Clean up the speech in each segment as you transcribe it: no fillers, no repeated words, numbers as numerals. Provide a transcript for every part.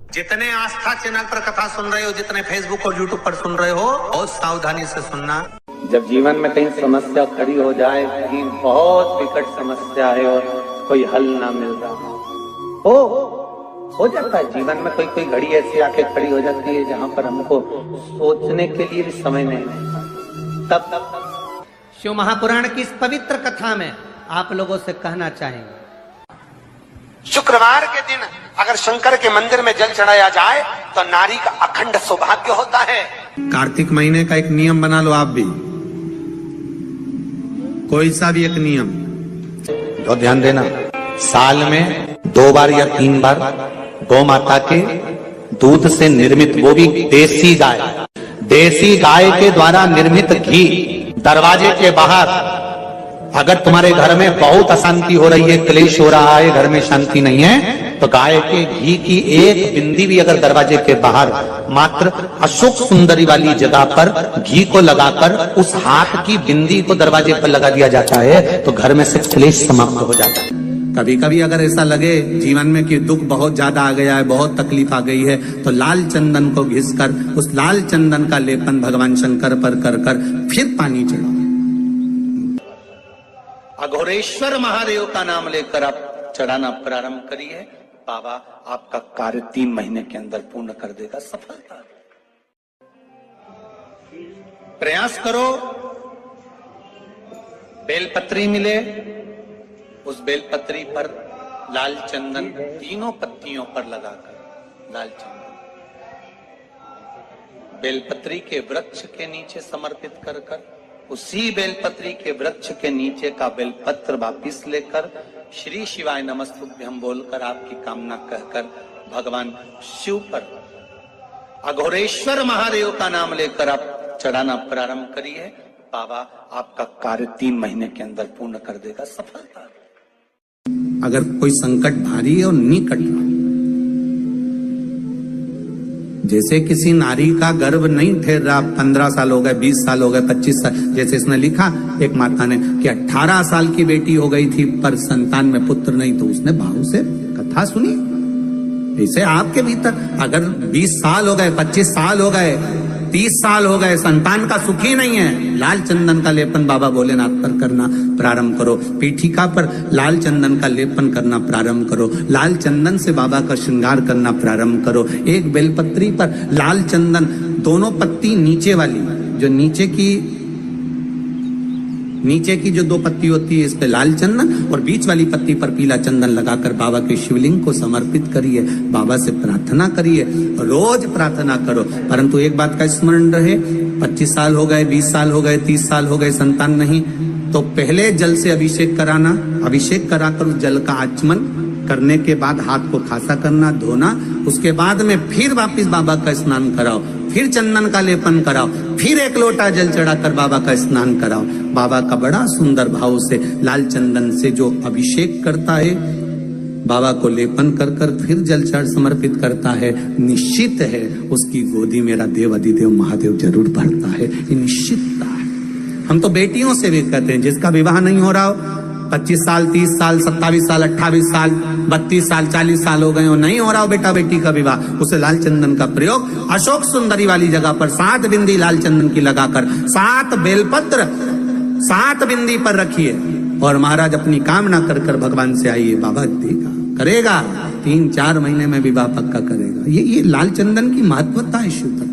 जितने आस्था चैनल पर कथा सुन रहे हो, जितने फेसबुक और यूट्यूब पर सुन रहे हो, बहुत सावधानी से सुनना। जब जीवन में कहीं समस्या खड़ी हो जाए, कहीं बहुत विकट समस्या है और कोई हल ना मिल रहा हो जाता है। जीवन में कोई घड़ी ऐसी आके खड़ी हो जाती है जहां पर हमको सोचने के लिए भी समय नहीं है। तब शिव महापुराण की इस पवित्र कथा में आप लोगों से कहना चाहेंगे, शुक्रवार के दिन अगर शंकर के मंदिर में जल चढ़ाया जाए तो नारी का अखंड सौभाग्य होता है। कार्तिक महीने का एक नियम बना लो, आप भी कोई सा भी एक नियम। तो ध्यान देना, साल में 2 बार या 3 बार गौ माता के दूध से निर्मित, वो भी देसी गाय के द्वारा निर्मित घी दरवाजे के बाहर, अगर तुम्हारे घर में बहुत अशांति हो रही है, क्लेश हो रहा है, घर में शांति नहीं है, तो गाय के घी की एक बिंदी भी अगर दरवाजे के बाहर मात्र अशोक सुंदरी वाली जगह पर घी को लगाकर उस हाथ की बिंदी को दरवाजे पर लगा दिया जाता है तो घर में से क्लेश समाप्त हो जाता है। कभी कभी अगर ऐसा लगे जीवन में कि दुख बहुत ज्यादा आ गया है, बहुत तकलीफ आ गई है, तो लाल चंदन को घिसकर उस लाल चंदन का लेपन भगवान शंकर पर कर फिर पानी चढ़ाओ। अघोरेश्वर महादेव का नाम लेकर आप चढ़ाना प्रारंभ करिए, बाबा आपका कार्य 3 महीने के अंदर पूर्ण कर देगा। सफलता प्रयास करो, बेलपत्री मिले, उस बेलपत्री पर लाल चंदन 3 पत्तियों पर लगाकर लाल चंदन बेलपत्री के वृक्ष के नीचे समर्पित कर उसी बेलपत्री के वृक्ष के नीचे का बेलपत्र वापिस लेकर श्री शिवाय नमस्तुभ्यं बोलकर आपकी कामना कहकर भगवान शिव पर अघोरेश्वर महादेव का नाम लेकर आप चढ़ाना प्रारंभ करिए, बाबा आपका कार्य 3 महीने के अंदर पूर्ण कर देगा। सफलता अगर कोई संकट भारी है और नहीं कट रहा, जैसे किसी नारी का गर्भ नहीं ठहर रहा, 15 साल हो गए, 20 साल हो गए, 25 साल, जैसे इसने लिखा एक माता ने कि 18 साल की बेटी हो गई थी पर संतान में पुत्र नहीं, तो उसने भाव से कथा सुनी। ऐसे आपके भीतर अगर 20 साल हो गए, 25 साल हो गए, 30 साल हो गए, संतान का सुख ही नहीं है, लाल चंदन का लेपन बाबा भोलेनाथ पर करना प्रारंभ करो। पीठिका पर लाल चंदन का लेपन करना प्रारंभ करो, लाल चंदन से बाबा का श्रृंगार करना प्रारंभ करो। एक बेलपत्री पर लाल चंदन, दोनों पत्ती नीचे वाली, जो नीचे की जो 2 पत्ती होती है, इस पे लाल चंदन और बीच वाली पत्ती पर पीला चंदन लगाकर बाबा के शिवलिंग को समर्पित करिए, बाबा से प्रार्थना करिए, रोज प्रार्थना करो। परंतु एक बात का स्मरण रहे, 25 साल हो गए, 20 साल हो गए, 30 साल हो गए, संतान नहीं, तो पहले जल से अभिषेक कराना, अभिषेक कराकर उस जल का आचमन करने के बाद हाथ को खासा करना, धोना, उसके बाद में फिर वापिस बाबा का स्नान कराओ, फिर चंदन का लेपन कराओ, फिर 1 लोटा जल चढ़ाकर बाबा का स्नान कराओ। बाबा का बड़ा सुंदर भाव से लाल चंदन से जो अभिषेक करता है, बाबा को लेपन कर फिर जल चढ़ समर्पित करता है, निश्चित है उसकी गोदी मेरा देव अधिदेव महादेव जरूर भरता है, ये निश्चितता है। हम तो बेटियों से भी कहते हैं, जिसका विवाह नहीं हो रहा हो, 25 साल, 30 साल, 27 साल, 28 साल, 32 साल, 40 साल हो गए हो, नहीं हो रहा हो बेटा बेटी का विवाह, उसे लाल चंदन का प्रयोग अशोक सुंदरी वाली जगह पर 7 बिंदी लाल चंदन की लगाकर 7 बेलपत्र 7 बिंदी पर रखिए और महाराज अपनी कामना कर भगवान से आइए, बाबा देगा, करेगा, 3-4 महीने में विवाह पक्का करेगा। ये लाल चंदन की महत्वता है शिव तत्व।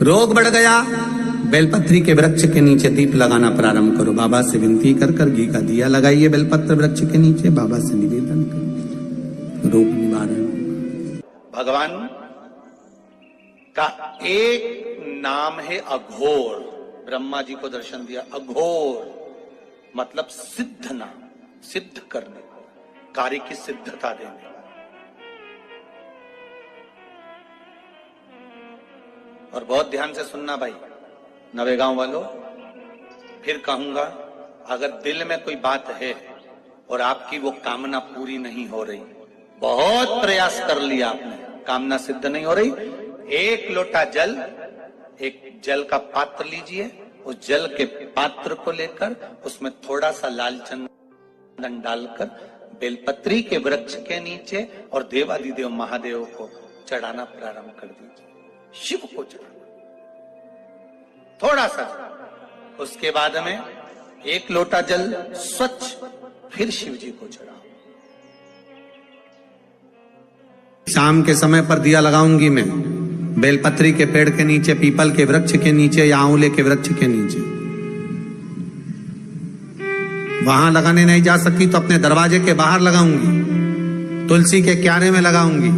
रोग बढ़ गया, बेलपत्री के वृक्ष के नीचे दीप लगाना प्रारंभ करो, बाबा से विनती कर घी का दिया लगाइए बेलपत्र वृक्ष के नीचे, बाबा से निवेदन करो, रोग निवारण। भगवान का एक नाम है अघोर, ब्रह्मा जी को दर्शन दिया, अघोर मतलब सिद्ध नाम, सिद्ध करने, कार्य की सिद्धता देने। और बहुत ध्यान से सुनना भाई, नवेगांव वालों, फिर कहूंगा, अगर दिल में कोई बात है और आपकी वो कामना पूरी नहीं हो रही, बहुत प्रयास कर लिया आपने, कामना सिद्ध नहीं हो रही, 1 लोटा जल, एक जल का पात्र लीजिए उस जल के पात्र को लेकर उसमें थोड़ा सा लाल चंदन डालकर बेलपत्री के वृक्ष के नीचे और देवादिदेव महादेव को चढ़ाना प्रारंभ कर दीजिए। शिव को चढ़ाना थोड़ा सा, उसके बाद में 1 लोटा जल स्वच्छ फिर शिव जी को चढ़ाओ। शाम के समय पर दिया लगाऊंगी मैं बेलपत्री के पेड़ के नीचे, पीपल के वृक्ष के नीचे या आंवले के वृक्ष के नीचे। वहां लगाने नहीं जा सकती तो अपने दरवाजे के बाहर लगाऊंगी, तुलसी के क्यारे में लगाऊंगी।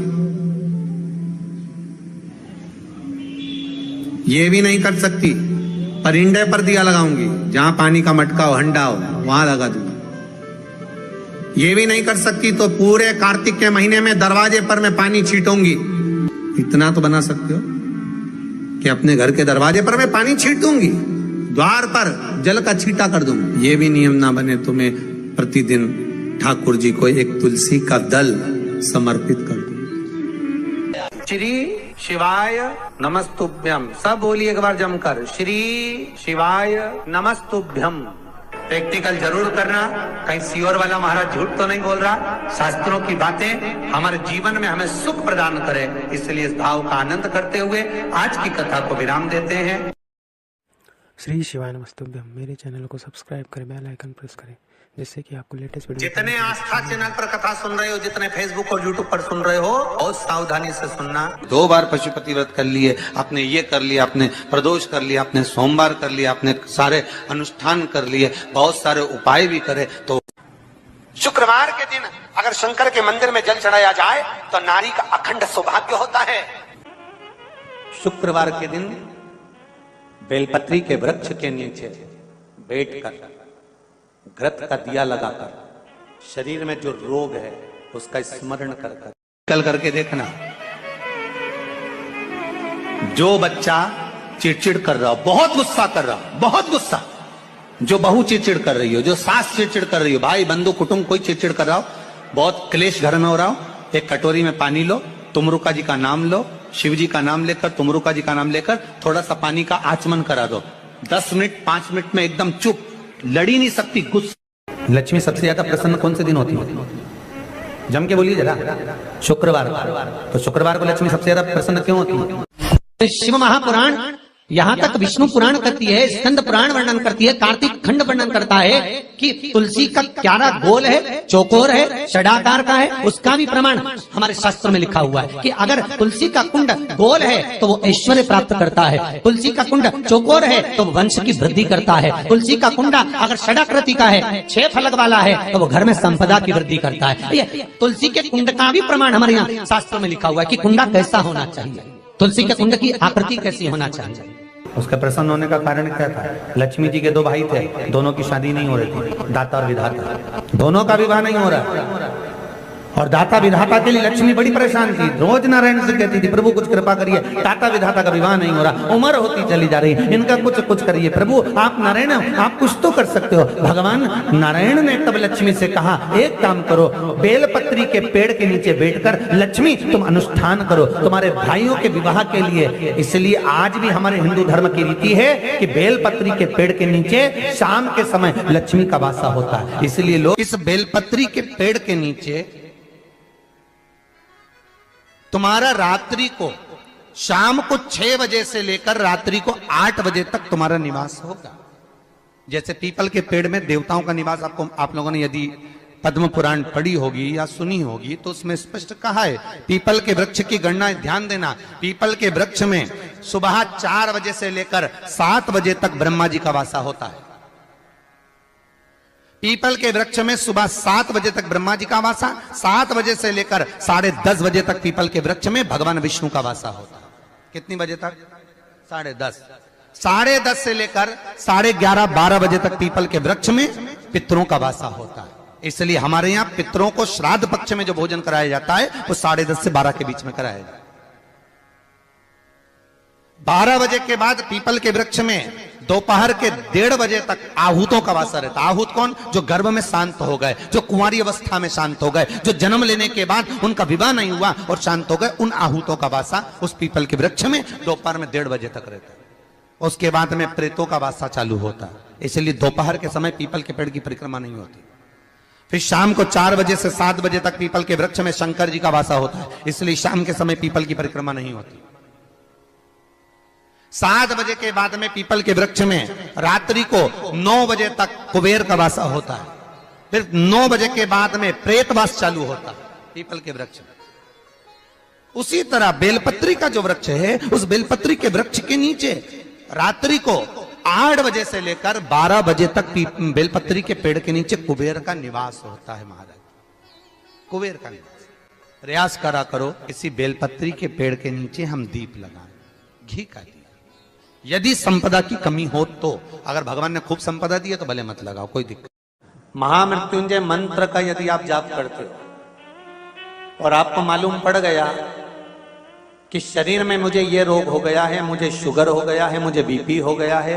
ये भी नहीं कर सकती, परिंदे पर दिया लगाऊंगी, जहां पानी का मटका हो, हंडा हो, वहां लगा दूंगी। ये भी नहीं कर सकती तो पूरे कार्तिक के महीने में दरवाजे पर मैं पानी छीटूंगी। इतना तो बना सकते हो कि अपने घर के दरवाजे पर मैं पानी छीट दूंगी, द्वार पर जल का छींटा कर दूंगी। ये भी नियम ना बने तो मैं प्रतिदिन ठाकुर जी को एक तुलसी का दल समर्पित कर दूं। श्री शिवाय नमस्तुभ्यम। सब बोलिए एक बार जमकर, श्री शिवाय नमस्तुभ्यम। प्रैक्टिकल जरूर करना, कहीं सियोर वाला महाराज झूठ तो नहीं बोल रहा। शास्त्रों की बातें हमारे जीवन में हमें सुख प्रदान करे, इसलिए इस भाव का आनंद करते हुए आज की कथा को विराम देते हैं। श्री शिवाय नमस्तुभ्यम। मेरे चैनल को सब्सक्राइब करें, बेल आइकन प्रेस करें, जिससे कि आपको लेटेस्ट वीडियो। जितने आस्था चैनल पर कथा सुन रहे हो, जितने फेसबुक और यूट्यूब पर सुन रहे हो, बहुत सावधानी से सुनना। 2 बार पशुपति व्रत कर लिए, आपने ये कर लिया, आपने प्रदोष कर लिया, आपने सोमवार कर लिया, आपने सारे अनुष्ठान कर लिए, बहुत सारे उपाय भी करे तो शुक्रवार के दिन अगर शंकर के मंदिर में जल चढ़ाया जाए तो नारी का अखंड सौभाग्य होता है। शुक्रवार के दिन बेलपत्री के वृक्ष के नीचे बैठकर घृत का दिया लगाकर शरीर में जो रोग है उसका स्मरण कर कल करके देखना। जो बच्चा चिड़चिड़ कर रहा हो, बहुत गुस्सा कर रहा हो, बहुत गुस्सा, जो बहू चिड़चिड़ कर रही हो, जो सास चिड़चिड़ कर रही हो, भाई बंधु कुटुंब कोई चिड़चिड़ कर रहा हो, बहुत क्लेश घर में हो रहा हो, एक कटोरी में पानी लो, तुमरुका जी का नाम लो, शिव जी का नाम लेकर, तुमरुका जी का नाम लेकर थोड़ा सा पानी का आचमन करा दो। 10 मिनट 5 मिनट में एकदम चुप, लड़ी नहीं सकती, गुस्सा। लक्ष्मी सबसे ज्यादा प्रसन्न कौन से दिन होती है? जम के बोलिए जरा। शुक्रवार। तो शुक्रवार को लक्ष्मी सबसे ज्यादा प्रसन्न क्यों होती है? शिव महापुराण यहाँ तक विष्णु पुराण करती है, स्कंद पुराण वर्णन करती है, कार्तिक खंड वर्णन करता है कि तुलसी का क्यारा गोल है, चौकोर है, षडाकार का है। उसका भी प्रमाण हमारे शास्त्र में लिखा हुआ है कि अगर तुलसी का कुंड गोल है तो वो ऐश्वर्य प्राप्त करता है, तुलसी का कुंड चौकोर है तो वंश की वृद्धि करता है, तुलसी का कुंडा अगर षडाकृति का है, 6 फलक वाला है तो वो घर में संपदा की वृद्धि करता है। ये तुलसी के कुंड का भी प्रमाण हमारे यहाँ शास्त्रों में लिखा हुआ है कि कुंडा कैसा होना चाहिए, तुलसी के कुंड की आकृति कैसी होना चाहिए। उसके प्रसन्न होने का कारण क्या था? लक्ष्मी जी के 2 भाई थे, दोनों की शादी नहीं हो रही थी, दाता और विधाता, दोनों का विवाह नहीं हो रहा। और दाता विधाता के लिए लक्ष्मी बड़ी परेशान थी, रोज नारायण से कहती थी प्रभु कुछ कृपा करिए, दाता विधाता का विवाह नहीं हो रहा, उम्र होती चली जा रही, इनका कुछ करिए प्रभु, आप नारायण आप कुछ तो कर सकते हो। भगवान नारायण ने तब लक्ष्मी से कहा एक काम करो, बेलपत्री के पेड़ के नीचे बैठकर लक्ष्मी तुम अनुष्ठान करो तुम्हारे भाइयों के विवाह के लिए। इसलिए आज भी हमारे हिंदू धर्म की रीति है कि बेलपत्री के पेड़ के नीचे शाम के समय लक्ष्मी का वासा होता है। इसलिए लोग इस बेलपत्री के पेड़ के नीचे तुम्हारा रात्रि को शाम को 6 बजे से लेकर रात्रि को 8 बजे तक तुम्हारा निवास होगा। जैसे पीपल के पेड़ में देवताओं का निवास, आपको आप लोगों ने यदि पद्म पुराण पढ़ी होगी या सुनी होगी तो उसमें स्पष्ट कहा है। पीपल के वृक्ष की गणना ध्यान देना, पीपल के वृक्ष में सुबह 4 बजे से लेकर 7 बजे तक ब्रह्मा जी का वासा होता है। पीपल के वृक्ष में सुबह 7 बजे तक ब्रह्मा जी का वासा, 7 बजे से लेकर 10:30 बजे तक पीपल के वृक्ष में भगवान विष्णु का वासा होता है। कितनी बजे तक? 10:30। 10:30 से लेकर 11:30 12 बजे तक पीपल के वृक्ष में पितरों का वासा होता है। इसलिए हमारे यहाँ पितरों को श्राद्ध पक्ष में जो भोजन कराया जाता है वो 10:30 से 12 के बीच में कराया जाता है। 12 बजे के बाद पीपल के वृक्ष में दोपहर के 1:30 बजे तक आहूतों का वासा रहता है। आहूत कौन? जो गर्भ में शांत हो गए, जो कुंवारी अवस्था में शांत हो गए, जो जन्म लेने के बाद उनका विवाह नहीं हुआ और शांत हो गए, उन आहूतों का वासा उस पीपल के वृक्ष में दोपहर में 1:30 बजे तक रहता है। उसके बाद में प्रेतों का वासा चालू होता है। इसलिए दोपहर के समय पीपल के पेड़ की परिक्रमा नहीं होती। फिर शाम को 4 बजे से 7 बजे तक पीपल के वृक्ष में शंकर जी का वासा होता है, इसलिए शाम के समय पीपल की परिक्रमा नहीं होती। 7 बजे के बाद में पीपल के वृक्ष में रात्रि को 9 बजे तक कुबेर का वासा होता है। फिर 9 बजे के बाद में प्रेतवास चालू होता है पीपल के वृक्ष में। उसी तरह बेलपत्री का जो वृक्ष है, उस बेलपत्री के वृक्ष के नीचे रात्रि को 8 बजे से लेकर 12 बजे तक बेलपत्री के पेड़ के नीचे कुबेर का निवास होता है। महाराज, कुबेर का निवास। प्रयास करा करो किसी बेलपत्री के पेड़ के नीचे हम दीप लगाएं, घी का दिया। यदि संपदा की कमी हो तो, अगर भगवान ने खूब संपदा दी है तो भले मत लगाओ, कोई दिक्कत। महामृत्युंजय मंत्र का यदि आप जाप करते हो और आपको मालूम पड़ गया कि शरीर में मुझे ये रोग हो गया है, मुझे शुगर हो गया है, मुझे बीपी हो गया है,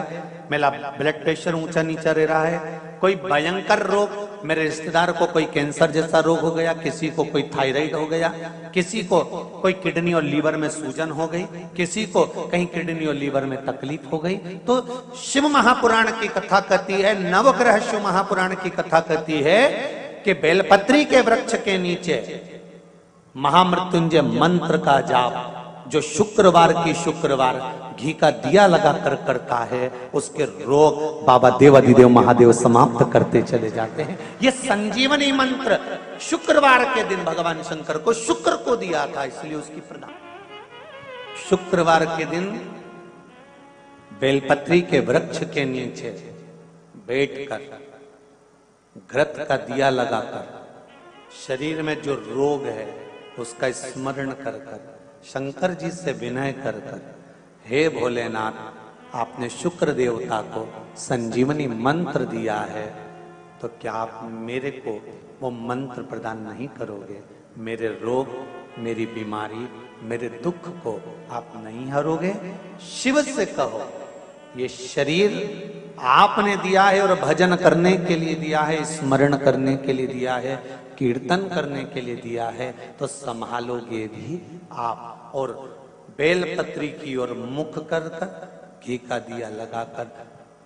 मेरा ब्लड प्रेशर ऊंचा नीचा रह रहा है, कोई भयंकर रोग, मेरे रिश्तेदार को कोई कैंसर जैसा रोग हो गया, किसी को कोई थायराइड हो गया, किसी को कोई किडनी और लीवर में सूजन हो गई, किसी को कहीं किडनी और लीवर में तकलीफ हो गई, तो शिव महापुराण की कथा कहती है, नवग्रह शिव महापुराण की कथा कहती है कि बेलपत्री के वृक्ष के नीचे महामृत्युंजय मंत्र का जाप जो शुक्रवार की शुक्रवार घी का दिया लगाकर करता है, उसके रोग बाबा देवाधिदेव महादेव समाप्त करते चले जाते हैं। ये संजीवनी मंत्र शुक्रवार के दिन भगवान शंकर को शुक्र को दिया था, इसलिए उसकी प्रदान। शुक्रवार के दिन बेलपत्री के वृक्ष के नीचे बैठकर घृत का दिया लगाकर शरीर में जो रोग है उसका स्मरण कर कर शंकर जी से विनय कर कर, हे भोलेनाथ, आपने शुक्र देवता को संजीवनी मंत्र दिया है, तो क्या आप मेरे को वो मंत्र प्रदान नहीं करोगे? मेरे रोग, मेरी बीमारी, मेरे दुख को आप नहीं हरोगे? शिव से कहो, ये शरीर आपने दिया है और भजन करने के लिए दिया है, स्मरण करने के लिए दिया है, कीर्तन करने के लिए दिया है, तो संभालोगे भी आप। और बेलपत्री की ओर मुख कर कर घी का दिया लगाकर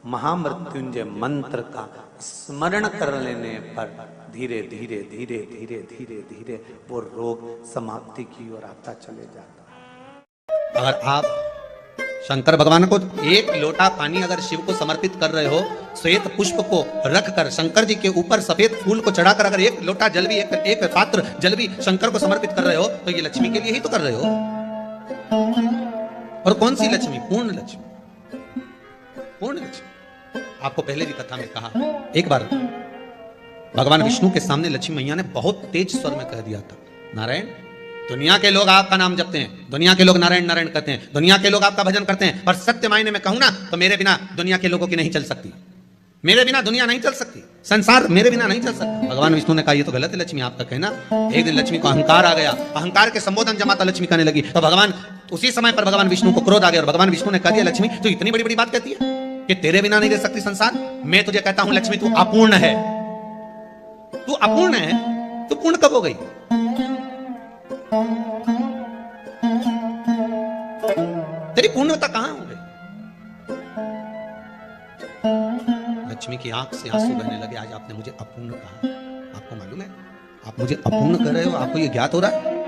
महामृत्युंजय मंत्र का स्मरण कर लेने पर धीरे धीरे धीरे धीरे धीरे धीरे वो रोग समाप्ति की ओर आता चले जाता है। अगर आप शंकर भगवान को एक लोटा पानी अगर शिव को समर्पित कर रहे हो, श्वेत पुष्प को रखकर शंकर जी के ऊपर सफेद फूल को चढ़ाकर अगर एक लोटा जल भी, एक पात्र जल भी शंकर को समर्पित कर रहे हो, तो ये लक्ष्मी के लिए ही तो कर रहे हो। और कौन सी लक्ष्मी? पूर्ण लक्ष्मी, पूर्ण लक्ष्मी। आपको पहले भी कथा में कहा, एक बार भगवान विष्णु के सामने लक्ष्मी मैया ने बहुत तेज स्वर में कह दिया था, नारायण, दुनिया के लोग आपका नाम जपते हैं, दुनिया के लोग नारायण नारायण कहते हैं, दुनिया के लोग आपका भजन करते हैं, पर सत्य मायने में कहूं ना तो मेरे बिना दुनिया के लोगों की नहीं चल सकती, मेरे बिना दुनिया नहीं चल सकती, संसार मेरे बिना नहीं चल सकता। भगवान विष्णु ने कहा ये तो गलत है लक्ष्मी आपका कहना। एक दिन लक्ष्मी को अहंकार आ गया, अहंकार के संबोधन जब माता लक्ष्मी कहने लगी तो भगवान उसी समय पर भगवान विष्णु को क्रोध आ गया और भगवान विष्णु ने कह दिया, लक्ष्मी तो इतनी बड़ी बड़ी बात कहती है कि तेरे बिना नहीं रह सकती संसार? मैं तुझे कहता हूं लक्ष्मी, तू अपूर्ण है, तू अपूर्ण है, तू पूर्ण कब हो गई? तेरी पूर्णता कहां हो गई? लक्ष्मी की आंख से आंसू बहने लगे। आज आपने मुझे अपूर्ण कहा, आपको मालूम है आप मुझे अपूर्ण कर रहे हो? आपको ये ज्ञात हो रहा है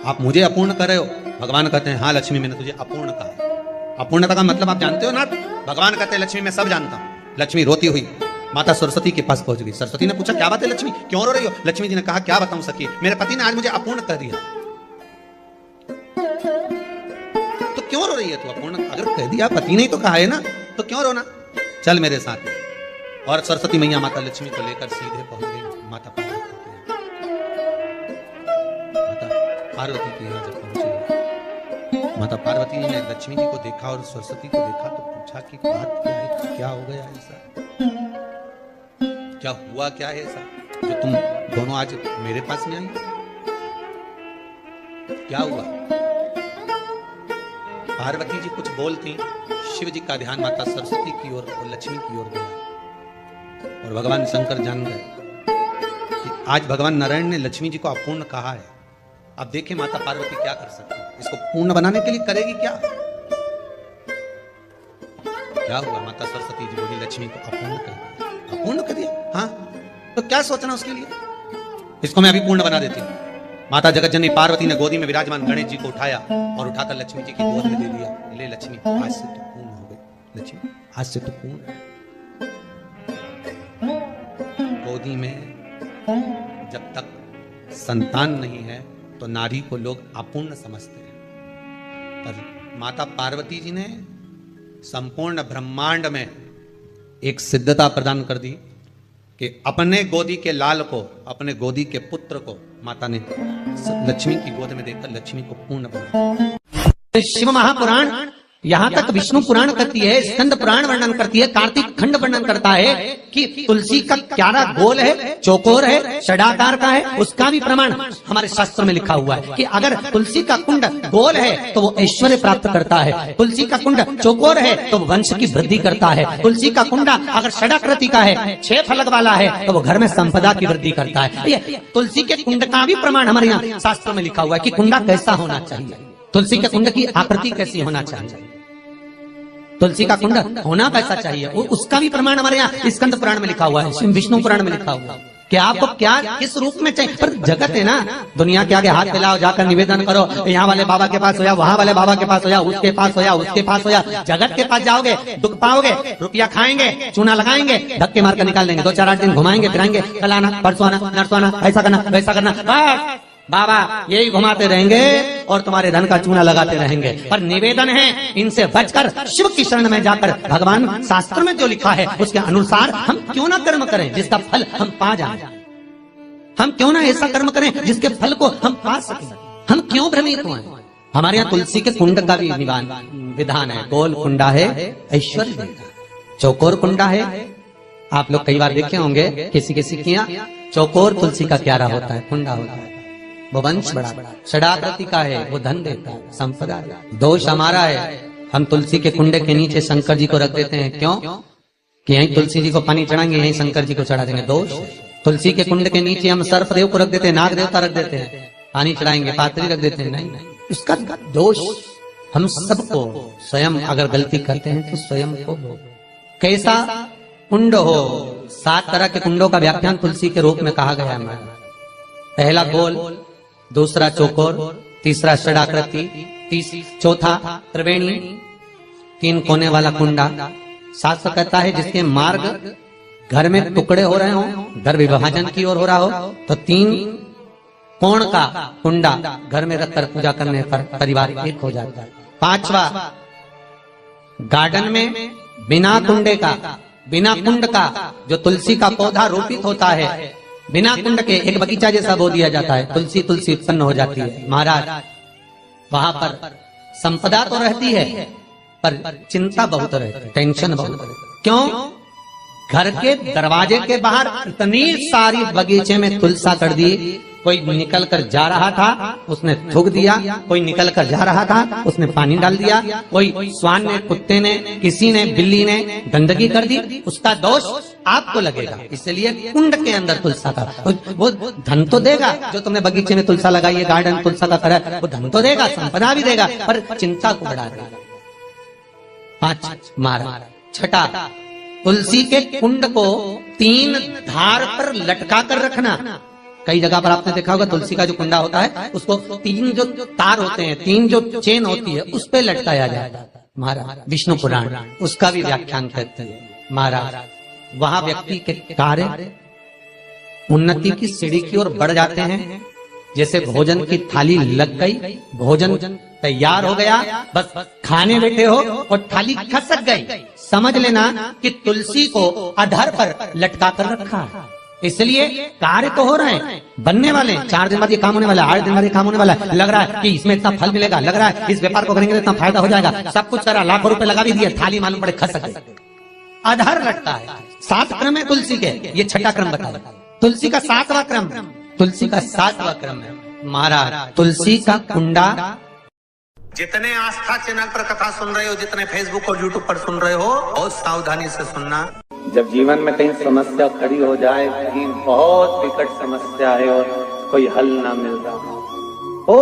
आप मुझे अपूर्ण कर रहे हो? भगवान कहते हैं हाँ लक्ष्मी, मैंने तुझे अपूर्ण कहा। अपूर्णता का मतलब आप जानते हो ना? भगवान कहते हैं लक्ष्मी मैं सब जानता हूं। लक्ष्मी रोती हुई माता सरस्वती के पास पहुंच गई। सरस्वती ने पूछा क्या बात है लक्ष्मी, क्यों रो रही हो? लक्ष्मी जी ने कहा क्या बताऊं सखी, मेरे पति ने आज मुझे अपूर्ण कह दिया। तो क्यों रो रही है तू? अपूर्ण अगर कह दिया, पति ने ही तो कहा है ना, तो क्यों रोना? चल मेरे साथ में। और सरस्वती मैया माता लक्ष्मी को लेकर सीधे पहुंच गई माता पार्वती के यहाँ। माता पार्वती के यहाँ जब पहुंची, माता पार्वती ने लक्ष्मी जी को देखा और सरस्वती को देखा तो पूछा कि बात क्या है, क्या हो गया ऐसा, क्या हुआ क्या है ऐसा जो तुम दोनों आज मेरे पास में आई? क्या हुआ? पार्वती जी कुछ बोलती, शिव जी का ध्यान माता सरस्वती की ओर और लक्ष्मी की ओर गया और भगवान शंकर जान गए कि आज भगवान नारायण ने लक्ष्मी जी को अपूर्ण कहा है। अब देखें माता पार्वती क्या कर सकती है, इसको पूर्ण बनाने के लिए करेगी क्या? क्या हुआ? माता सरस्वती जी बोली लक्ष्मी को अपूर्ण कर दिया। अपूर्ण कर दिया? हाँ, तो क्या सोचना उसके लिए? इसको मैं अभी पूर्ण बना देती हूँ। माता जगत जननी पार्वती ने गोदी में विराजमान गणेश जी को उठाया और उठाकर लक्ष्मी जी की गोद में दे दिया। ले लक्ष्मी, आज से तो पूर्ण हो गई। लक्ष्मी आज से तो पूर्ण। गोदी में जब तक संतान नहीं है तो नारी को लोग अपूर्ण समझते हैं, पर माता पार्वती जी ने संपूर्ण ब्रह्मांड में एक सिद्धता प्रदान कर दी कि अपने गोदी के लाल को, अपने गोदी के पुत्र को माता ने लक्ष्मी की गोद में देकर लक्ष्मी को पूर्ण बनाया। शिव महापुराण यहाँ तक विष्णु पुराण करती है, स्कंद पुराण वर्णन करती है, कार्तिक खंड वर्णन करता है कि तुलसी का क्यारा गोल है, चौकोर है, षडाकार का है। उसका भी प्रमाण हमारे शास्त्र में लिखा हुआ है कि अगर तुलसी का कुंड गोल है तो वो ऐश्वर्य प्राप्त करता है, तुलसी का कुंड चौकोर है तो वंश की वृद्धि करता है, तुलसी का कुंडा अगर षडाकृति का है, 6 फलक वाला है तो वो घर में संपदा की वृद्धि करता है। ये तुलसी के कुंड का भी प्रमाण हमारे यहाँ शास्त्र में लिखा हुआ है कि कुंडा कैसा होना चाहिए, तुलसी के कुंड की आकृति कैसी होना चाहिए, तुलसी का कुंड होना कैसा चाहिए, उसका भी प्रमाण हमारे यहाँ स्कंद पुराण में लिखा हुआ है, विष्णु पुराण में लिखा हुआ है कि आपको क्या किस रूप में चाहिए। पर जगत है ना, दुनिया के आगे हाथ फैलाओ, जाकर निवेदन करो, यहाँ वाले बाबा के पास हो या वहाँ वाले बाबा के पास हो या उसके पास हो या उसके पास हो या जगत के पास जाओगे, दुख पाओगे, रुपया खाएंगे, चूना लगाएंगे, धक्के मारकर निकाल देंगे, 2-4-8 दिन घुमाएंगे फिराएंगे, कल आना परसों आना नरसों आना, ऐसा करना वैसा करना, बस बाबा यही घुमाते रहेंगे और तुम्हारे धन का चूना लगाते रहेंगे। पर निवेदन है इनसे बचकर शिव की शरण में जाकर भगवान शास्त्र में जो लिखा है उसके अनुसार हम क्यों ना कर्म करें जिसका फल हम पा जाएं। हम क्यों ना ऐसा कर्म करें जिसके फल को हम पा सकें। हम क्यों भ्रमित हुए? हमारे यहाँ तुलसी के कुंड का भी विधान है। गोल कुंडा है ऐश्वर्य देगा, चौकोर कुंडा है। आप लोग कई बार देखे होंगे किसी किसी के यहाँ चौकोर तुलसी का क्यारा होता है, कुंडा होता है, वो वंश बड़ा, षडाकृति का है, वो धन देता है, संपदा। दोष हमारा है, हम तुलसी के कुंडे के नीचे शंकर जी को रख देते हैं। क्यों? कि यहीं तुलसी जी को पानी चढ़ाएंगे, यहीं शंकर जी को चढ़ा देंगे। दोष। तुलसी के कुंड के नीचे हम सर्पदेव को रख देते हैं, नाग देवता रख देते हैं, पानी चढ़ाएंगे, पात्री रख देते हैं। नहीं, उसका दोष हम सबको, स्वयं अगर गलती करते हैं तो स्वयं को। कैसा कुंड हो, 7 तरह के कुंडों का व्याख्यान तुलसी के रूप में कहा गया है। पहला गोल, दूसरा चौकोर, तीसरा षडाकृति, चौथा त्रिवेणी, 3 कोने वाला कुंडा। शास्त्र कहता है जिसके मार्ग घर में टुकड़े हो रहे हो, घर विभाजन की ओर हो रहा हो, तो 3 कोण का कुंडा घर में रखकर पूजा करने पर परिवार एक हो जाता है। 5वां, गार्डन में बिना कुंडे का, बिना कुंड का जो तुलसी का पौधा रोपित होता है, बिना कुंड के एक बगीचा जैसा बो दिया जाता है, तुलसी तुलसी उत्पन्न हो जाती है। महाराज वहां पर संपदा तो रहती है पर चिंता बहुत रहती है, टेंशन बहुत रहती है। क्यों? घर के दरवाजे के बाहर इतनी सारी बगीचे में तुलसा कर दी। कोई निकल कर जा रहा था उसने थूक दिया, कोई निकल कर जा रहा था उसने पानी डाल दिया, कोई श्वान ने, कुत्ते ने, किसी ने, बिल्ली ने गंदगी कर दी, उसका दोष आपको लगेगा। इसलिए कुंड के अंदर तुलसा का वो धन तो देगा, जो तुमने बगीचे में तुलसा लगाई है, गार्डन तुलसा का करा, वो धन तो देगा, संपदा भी देगा, पर चिंता को बढ़ा देगा। 5 मारा। छठा, तुलसी के कुंड को 3 धार पर लटका कर रखना। कई जगह पर आपने देखा होगा तुलसी का जो कुंडा होता है उसको 3 जो तार होते हैं, 3 जो चेन होती है, उस पे लटकाया जाता है। महाराज विष्णु पुराण उसका भी व्याख्यान करते हैं। महाराज वहां व्यक्ति के कार्य उन्नति की सीढ़ी की ओर बढ़ जाते हैं। जैसे भोजन की थाली लग गई, भोजन तैयार हो गया, बस खाने बैठे हो और थाली खसक गई, समझ लेना कि तुलसी को अधर पर लटका कर रखा। इसलिए कार्य तो हो रहे हैं, बनने वाले, 4 दिन बाद ये काम होने वाला है, 8 दिन बाद ये काम होने वाला है, लग रहा है कि इसमें इतना फल मिलेगा, लग रहा है इस व्यापार को करेंगे तो इतना फायदा हो जाएगा, सब कुछ करा, लाखों रुपए लगा भी दिए, थाली मालूम पड़े खसक गई, अधर लटका है। 7 क्रम है तुलसी के, ये 6ठा क्रम बताया। तुलसी का 7वां क्रम, तुलसी का 7वां क्रम है। महाराज तुलसी का कुंडा। जितने आस्था चैनल पर कथा सुन रहे हो, जितने फेसबुक और यूट्यूब पर सुन रहे हो, बहुत सावधानी से सुनना। जब जीवन में कहीं समस्या खड़ी हो जाए, कहीं बहुत विकट समस्या है और कोई हल ना मिल रहा हो,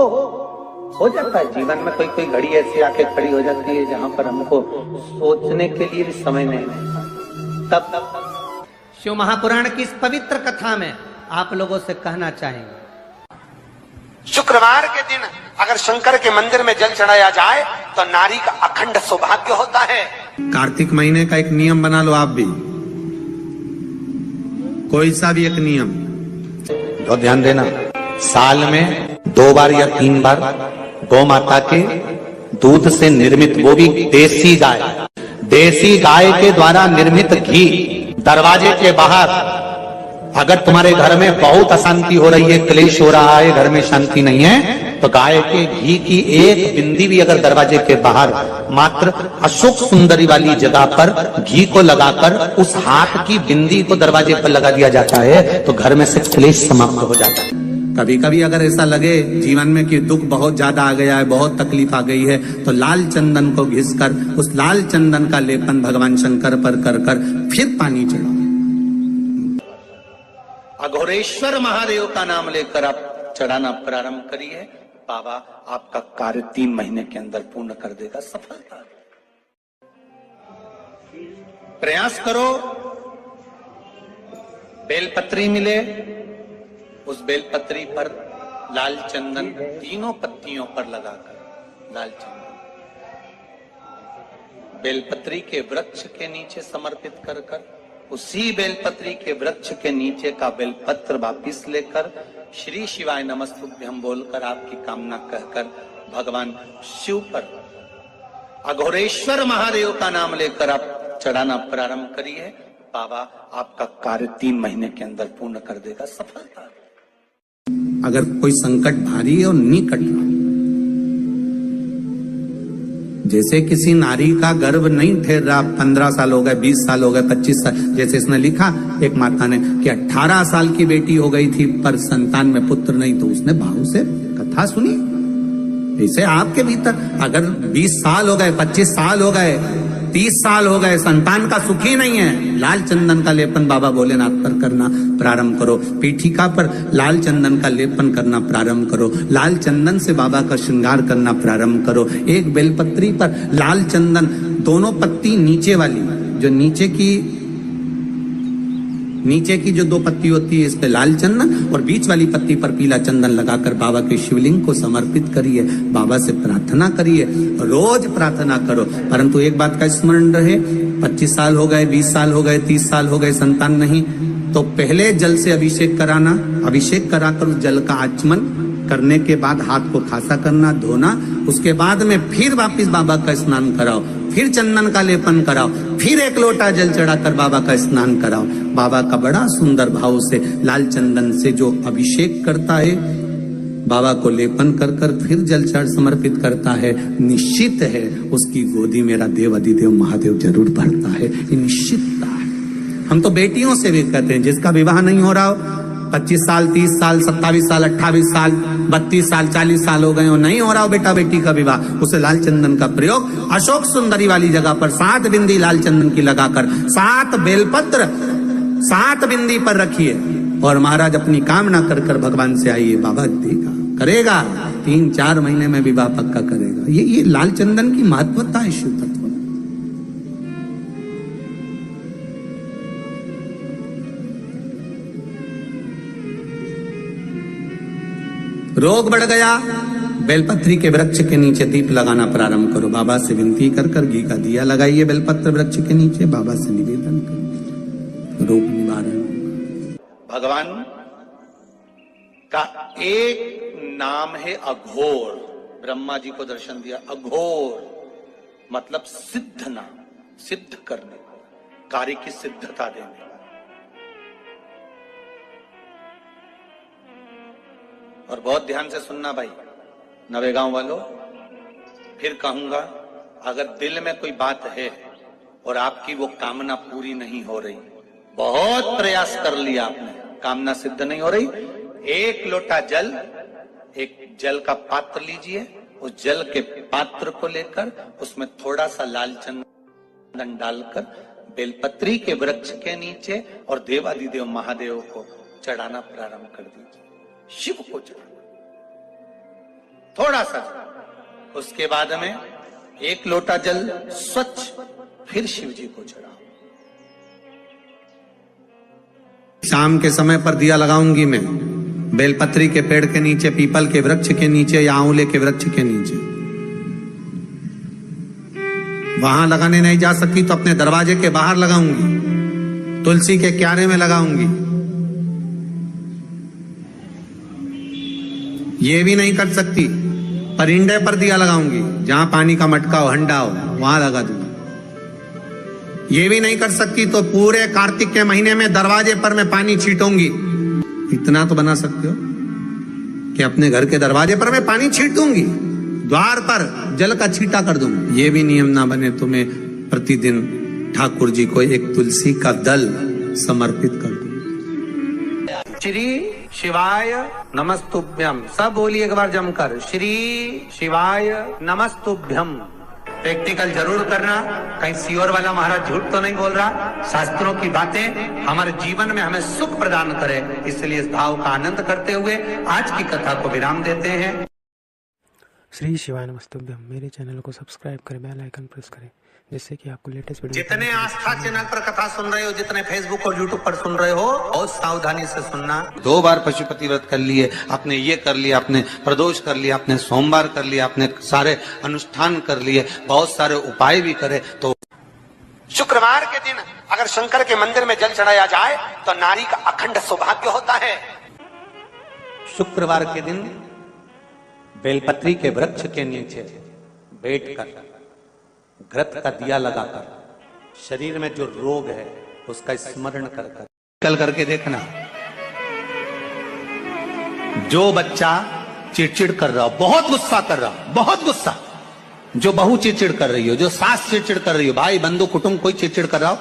हो जाता है जीवन में, कोई कोई घड़ी ऐसी आके खड़ी हो जाती है जहां पर हमको सोचने के लिए भी समय नहीं मिलता। तब शिव महापुराण की इस पवित्र कथा में आप लोगों से कहना चाहेंगे, शुक्रवार के दिन अगर शंकर के मंदिर में जल चढ़ाया जाए तो नारी का अखंड सौभाग्य होता है। कार्तिक महीने का एक नियम बना लो आप भी, कोई सा भी एक नियम। तो ध्यान देना, साल में 2 बार या 3 बार गौ माता के दूध से निर्मित, वो भी देसी गाय के द्वारा निर्मित घी, दरवाजे के बाहर अगर तुम्हारे घर में बहुत अशांति हो रही है, क्लेश हो रहा है, घर में शांति नहीं है, तो गाय के घी की एक बिंदी भी अगर दरवाजे के बाहर मात्र अशोक सुंदरी वाली जगह पर घी को लगाकर उस हाथ की बिंदी को दरवाजे पर लगा दिया जाता है तो घर में से क्लेश समाप्त हो जाता है। कभी कभी अगर ऐसा लगे जीवन में कि दुख बहुत ज्यादा आ गया है, बहुत तकलीफ आ गई है, तो लाल चंदन को घिसकर उस लाल चंदन का लेपन भगवान शंकर पर कर फिर पानी चढ़ाओ। अघोरेश्वर महादेव का नाम लेकर आप चढ़ाना प्रारंभ करिए, बाबा आपका कार्य 3 महीने के अंदर पूर्ण कर देगा। सफलता प्रयास करो, बेलपत्री मिले, उस बेलपत्री पर लाल चंदन 3 पत्तियों पर लगाकर लाल चंदन बेलपत्री के वृक्ष के नीचे समर्पित कर उसी बेलपत्री के वृक्ष के नीचे का बेलपत्र वापिस लेकर श्री शिवाय नमस्तुभ्यं बोलकर आपकी कामना कहकर भगवान शिव पर अघोरेश्वर महादेव का नाम लेकर आप चढ़ाना प्रारंभ करिए, बाबा आपका कार्य 3 महीने के अंदर पूर्ण कर देगा। सफलता अगर कोई संकट भारी है और नहीं कट रहा, जैसे किसी नारी का गर्भ नहीं ठहर रहा, 15 साल हो गए, 20 साल हो गए, 25 साल, जैसे इसने लिखा एक माता ने कि 18 साल की बेटी हो गई थी पर संतान में पुत्र नहीं, तो उसने भाव से कथा सुनी। ऐसे आपके भीतर अगर 20 साल हो गए, 25 साल हो गए, 30 साल हो गए, संतान का सुख ही नहीं है, लाल चंदन का लेपन बाबा भोलेनाथ पर करना प्रारंभ करो। पीठिका पर लाल चंदन का लेपन करना प्रारंभ करो, लाल चंदन से बाबा का श्रृंगार करना प्रारंभ करो। एक बेलपत्री पर लाल चंदन, दोनों पत्ती नीचे वाली, जो नीचे की जो 2 पत्ती होती है इस पे लाल चंदन और बीच वाली पत्ती पर पीला चंदन लगाकर बाबा के शिवलिंग को समर्पित करिए, बाबा से प्रार्थना करिए, रोज प्रार्थना करो। परंतु एक बात का स्मरण रहे, 25 साल हो गए, 20 साल हो गए, 30 साल हो गए, संतान नहीं, तो पहले जल से अभिषेक कराना, अभिषेक कराकर उस जल का आचमन करने के बाद हाथ को खासा करना, धोना, उसके बाद में फिर वापिस बाबा का स्नान कराओ, फिर चंदन का लेपन कराओ, फिर 1 लोटा जल चढ़ाकर बाबा का स्नान कराओ। बाबा का बड़ा सुंदर भाव से लाल चंदन से जो अभिषेक करता है, बाबा को लेपन कर फिर जल चढ़ समर्पित करता है, निश्चित है उसकी गोदी मेरा देव अधिदेव महादेव जरूर भरता है, ये निश्चितता है। हम तो बेटियों से भी कहते हैं, जिसका विवाह नहीं हो रहा हो, 25 साल, 30 साल, 27 साल, 28 साल, 32 साल, 40 साल हो गए हो, नहीं हो रहा हो बेटा बेटी का विवाह, उसे लाल चंदन का प्रयोग अशोक सुंदरी वाली जगह पर 7 बिंदी लाल चंदन की लगाकर 7 बेलपत्र 7 बिंदी पर रखिए और महाराज अपनी कामना कर भगवान से आइए, बाबा देगा, करेगा, 3-4 महीने में विवाह पक्का करेगा। ये लाल चंदन की महत्वता है शिव तत्व। रोग बढ़ गया, बेलपत्री के वृक्ष के नीचे दीप लगाना प्रारंभ करो, बाबा से विनती कर घी का दिया लगाइए बेलपत्र वृक्ष के नीचे, बाबा से निवेदन करो, रोग निवारण। भगवान का एक नाम है अघोर, ब्रह्मा जी को दर्शन दिया, अघोर मतलब सिद्ध नाम, सिद्ध करने, कार्य की सिद्धता देने। और बहुत ध्यान से सुनना भाई, नवेगांव वालों, फिर कहूंगा, अगर दिल में कोई बात है और आपकी वो कामना पूरी नहीं हो रही, बहुत प्रयास कर लिया आपने, कामना सिद्ध नहीं हो रही, 1 लोटा जल, एक जल का पात्र लीजिए, उस जल के पात्र को लेकर उसमें थोड़ा सा लाल चंदन डालकर बेलपत्री के वृक्ष के नीचे और देवाधिदेव महादेव को चढ़ाना प्रारंभ कर दीजिए, शिव को चढ़ाना। थोड़ा सा। उसके बाद में 1 लोटा जल स्वच्छ फिर शिव जी को चढ़ाओ। शाम के समय पर दिया लगाऊंगी मैं बेलपत्री के पेड़ के नीचे, पीपल के वृक्ष के नीचे या आंवले के वृक्ष के नीचे। वहां लगाने नहीं जा सकी तो अपने दरवाजे के बाहर लगाऊंगी, तुलसी के क्यारे में लगाऊंगी। ये भी नहीं कर सकती, परिंदे पर दिया लगाऊंगी, जहां पानी का मटका हो, हंडा हो, वहां लगा दूंगी। ये भी नहीं कर सकती तो पूरे कार्तिक के महीने में दरवाजे पर मैं पानी छीटूंगी। इतना तो बना सकते हो कि अपने घर के दरवाजे पर मैं पानी छीट दूंगी, द्वार पर जल का छींटा कर दूंगी। ये भी नियम ना बने तो मैं प्रतिदिन ठाकुर जी को एक तुलसी का दल समर्पित कर दूं। श्री शिवाय नमस्तुभ्यम। सब बोलिए एक बार जमकर, श्री शिवाय नमस्तुभ्यम। प्रैक्टिकल जरूर करना, कहीं सियोर वाला महाराज झूठ तो नहीं बोल रहा। शास्त्रों की बातें हमारे जीवन में हमें सुख प्रदान करे, इसलिए इस भाव का आनंद करते हुए आज की कथा को विराम देते हैं। श्री शिवाय नमस्तुभ्यम। मेरे चैनल को सब्सक्राइब करें, बेल आइकन प्रेस करें, जिससे कि आपको लेटेस्ट वीडियो। जितने आस्था चैनल पर कथा सुन रहे हो, जितने फेसबुक और यूट्यूब पर सुन रहे हो, बहुत सावधानी से सुनना। 2 बार पशुपति व्रत कर लिए, आपने ये कर लिया, आपने प्रदोष कर लिया, आपने सोमवार कर लिया, आपने सारे अनुष्ठान कर लिए, बहुत सारे उपाय भी करे, तो शुक्रवार के दिन अगर शंकर के मंदिर में जल चढ़ाया जाए तो नारी का अखंड सौभाग्य होता है। शुक्रवार के दिन बेलपत्री के वृक्ष के नीचे बैठकर घृत का दिया लगाकर शरीर में जो रोग है उसका स्मरण कर कल करके देखना। जो बच्चा चिड़चिड़ कर रहा हो, बहुत गुस्सा कर रहा हो, बहुत गुस्सा, जो बहू चिड़चिड़ कर रही हो, जो सास चिड़चिड़ कर रही हो, भाई बंधु कुटुंब कोई चिड़चिड़ कर रहा हो,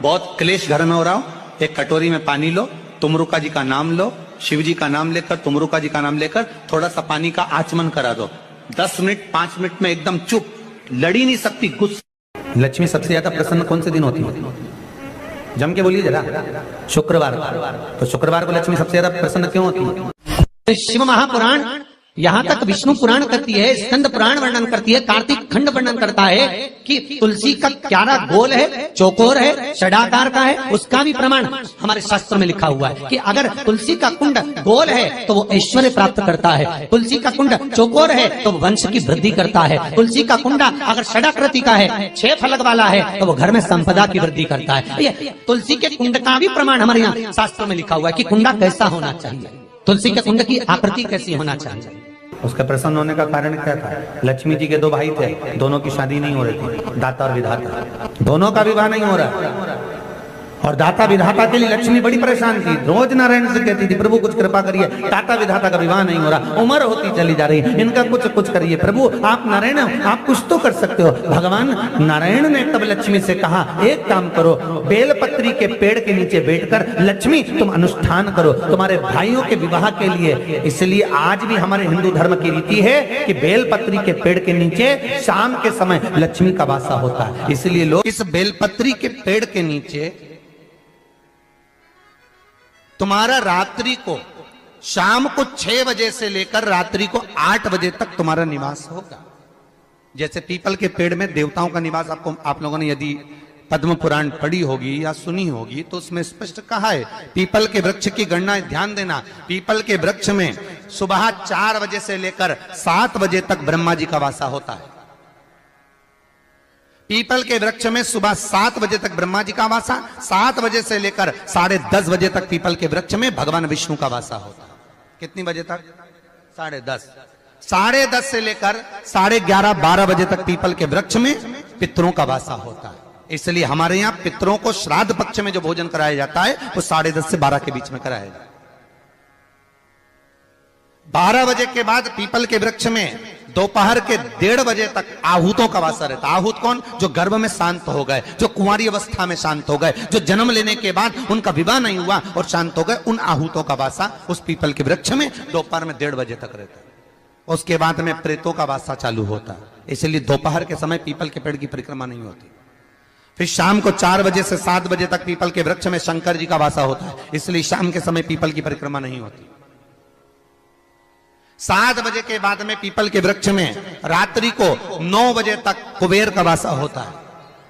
बहुत क्लेश घर में हो रहा हो, एक कटोरी में पानी लो, तुमरुका जी का नाम लो, शिव जी का नाम लेकर, तुमरुका जी का नाम लेकर थोड़ा सा पानी का आचमन करा दो। 10 मिनट 5 मिनट में एकदम चुप, लड़ी नहीं सकती, गुस्सा। लक्ष्मी सबसे ज्यादा प्रसन्न कौन से दिन होती है? जम के बोलिए जरा। शुक्रवार। तो शुक्रवार को लक्ष्मी सबसे ज्यादा प्रसन्न क्यों होती है? शिव महापुराण यहाँ तक विष्णु पुराण करती है, स्कंद पुराण वर्णन करती है, कार्तिक खंड वर्णन करता है कि तुलसी का क्यारा गोल है, चौकोर है, षडाकार का है। उसका भी प्रमाण हमारे शास्त्र में लिखा हुआ है कि अगर तुलसी का कुंड गोल है तो वो ऐश्वर्य प्राप्त करता है, तुलसी का कुंड चौकोर है तो वो वंश की वृद्धि करता है, तुलसी का कुंडा अगर षडाकृति का है, 6 फलक वाला है, तो वो घर में संपदा की वृद्धि करता है। तुलसी के कुंड का भी प्रमाण हमारे यहाँ शास्त्रों में लिखा हुआ है कि कुंडा कैसा होना चाहिए, तुलसी के कुंड की आकृति कैसी होना चाहिए। उसका प्रसन्न होने का कारण क्या था? लक्ष्मी जी के 2 भाई थे, दोनों की शादी नहीं हो रही थी, दाता और विधाता, दोनों का विवाह नहीं हो रहा। और दाता विधाता के लिए लक्ष्मी बड़ी परेशान थी, रोज नारायण से कहती थी प्रभु कुछ कृपा करिए, दाता विधाता का विवाह नहीं हो रहा, उम्र होती चली जा रही, इनका कुछ करिए प्रभु, आप नारायण आप कुछ तो कर सकते हो। भगवान नारायण ने तब लक्ष्मी से कहा एक काम करो, बेलपत्री के पेड़ के नीचे बैठकर लक्ष्मी तुम अनुष्ठान करो तुम्हारे भाइयों के विवाह के लिए। इसलिए आज भी हमारे हिंदू धर्म की रीति है कि बेलपत्री के पेड़ के नीचे शाम के समय लक्ष्मी का वासा होता है। इसलिए लोग इस बेलपत्री के पेड़ के नीचे तुम्हारा रात्रि को शाम को 6 बजे से लेकर रात्रि को 8 बजे तक तुम्हारा निवास होगा। जैसे पीपल के पेड़ में देवताओं का निवास, आपको आप लोगों ने यदि पद्म पुराण पढ़ी होगी या सुनी होगी तो उसमें स्पष्ट कहा है, पीपल के वृक्ष की गणना ध्यान देना, पीपल के वृक्ष में सुबह 4 बजे से लेकर 7 बजे तक ब्रह्मा जी का वासा होता है। पीपल के वृक्ष में सुबह 7 बजे तक ब्रह्मा जी का वासा, 7 बजे से लेकर 10:30 बजे तक पीपल के वृक्ष में भगवान विष्णु का वासा होता है। कितनी बजे तक? 10:30। 10:30 से लेकर 11:30 12 बजे तक पीपल के वृक्ष में पितरों का वासा होता है। इसलिए हमारे यहाँ पितरों को श्राद्ध पक्ष में जो भोजन कराया जाता है वो 10:30 से 12 के बीच में कराया जाता है। 12 बजे के बाद पीपल के वृक्ष में दोपहर के 1:30 बजे तक आहूतों का वासा रहता है। आहूत कौन? जो गर्भ में शांत हो गए, जो कुंवारी अवस्था में शांत हो गए, जो जन्म लेने के बाद उनका विवाह नहीं हुआ और शांत हो गए, उन आहूतों का वासा उस पीपल के वृक्ष में दोपहर में 1:30 बजे तक रहता है। उसके बाद में प्रेतों का वासा चालू होता है। इसलिए दोपहर के समय पीपल के पेड़ की परिक्रमा नहीं होती। फिर शाम को 4 बजे से 7 बजे तक पीपल के वृक्ष में शंकर जी का वासा होता है। इसलिए शाम के समय पीपल की परिक्रमा नहीं होती। 7 बजे के बाद में पीपल के वृक्ष में रात्रि को 9 बजे तक कुबेर का वास होता है,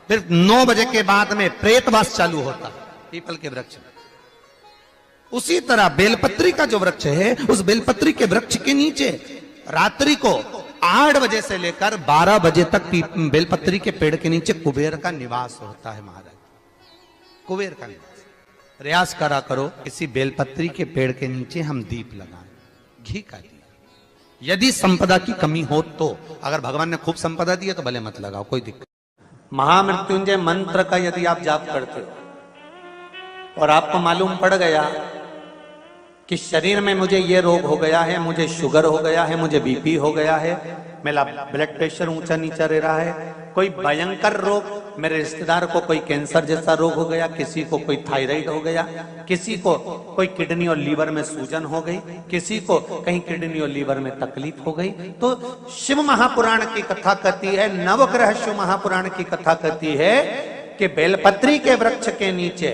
फिर 9 बजे के बाद में प्रेतवास चालू होता है पीपल के वृक्ष में। उसी तरह बेलपत्री का जो वृक्ष है, उस बेलपत्री के वृक्ष के नीचे रात्रि को 8 बजे से लेकर 12 बजे तक बेलपत्री के पेड़ के नीचे कुबेर का निवास होता है महाराज, कुबेर का निवास। प्रयास करा करो किसी बेलपत्री के पेड़ के नीचे हम दीप लगाएं, घी का दीप। यदि संपदा की कमी हो तो, अगर भगवान ने खूब संपदा दी है तो भले मत लगाओ, कोई दिक्कत। महामृत्युंजय मंत्र का यदि आप जाप करते हो और आपको मालूम पड़ गया कि शरीर में मुझे ये रोग हो गया है, मुझे शुगर हो गया है, मुझे बीपी हो गया है, मेरा ब्लड प्रेशर ऊंचा नीचा रह रहा है, कोई भयंकर रोग, मेरे रिश्तेदार को कोई कैंसर जैसा रोग हो गया, किसी को कोई थायराइड हो गया, किसी को कोई किडनी और लीवर में सूजन हो गई, किसी को कहीं किडनी और लीवर में तकलीफ हो गई, तो शिव महापुराण की कथा कहती है, नवग्रह शिव महापुराण की कथा कहती है कि बेलपत्री के वृक्ष के नीचे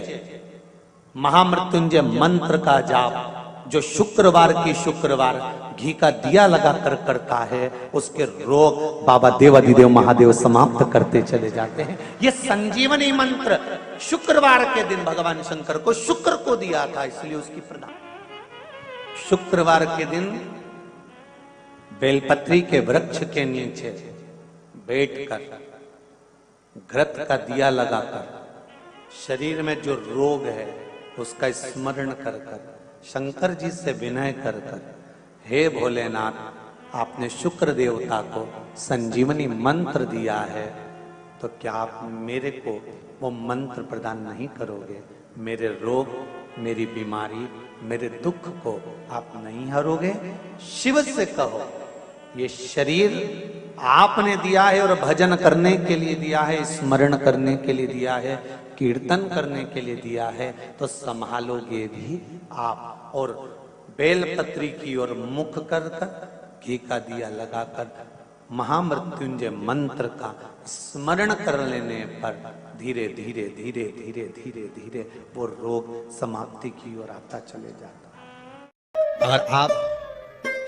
महामृत्युंजय मंत्र का जाप जो शुक्रवार की शुक्रवार घी का दिया लगाकर करता है, उसके रोग बाबा देवाधिदेव महादेव समाप्त करते चले जाते हैं। ये संजीवनी मंत्र शुक्रवार के दिन भगवान शंकर को शुक्र को दिया था, इसलिए उसकी प्रदान। शुक्रवार के दिन बेलपत्री के वृक्ष के नीचे बैठकर घृत का दिया लगाकर शरीर में जो रोग है उसका स्मरण कर कर शंकर जी से विनय कर कर, हे भोलेनाथ, आपने शुक्र देवता को संजीवनी मंत्र दिया है, तो क्या आप मेरे को वो मंत्र प्रदान नहीं करोगे? मेरे रोग, मेरी बीमारी, मेरे दुख को आप नहीं हरोगे? शिव से कहो, ये शरीर आपने दिया है और भजन करने के लिए दिया है, स्मरण करने के लिए दिया है, कीर्तन करने के लिए दिया है, तो संभालोगे भी आप। और बेलपत्री की ओर मुख कर घी का दिया लगाकर महामृत्युंजय मंत्र का स्मरण कर लेने पर धीरे धीरे धीरे धीरे धीरे धीरे वो रोग समाप्ति की ओर आता चले जाता। अगर आप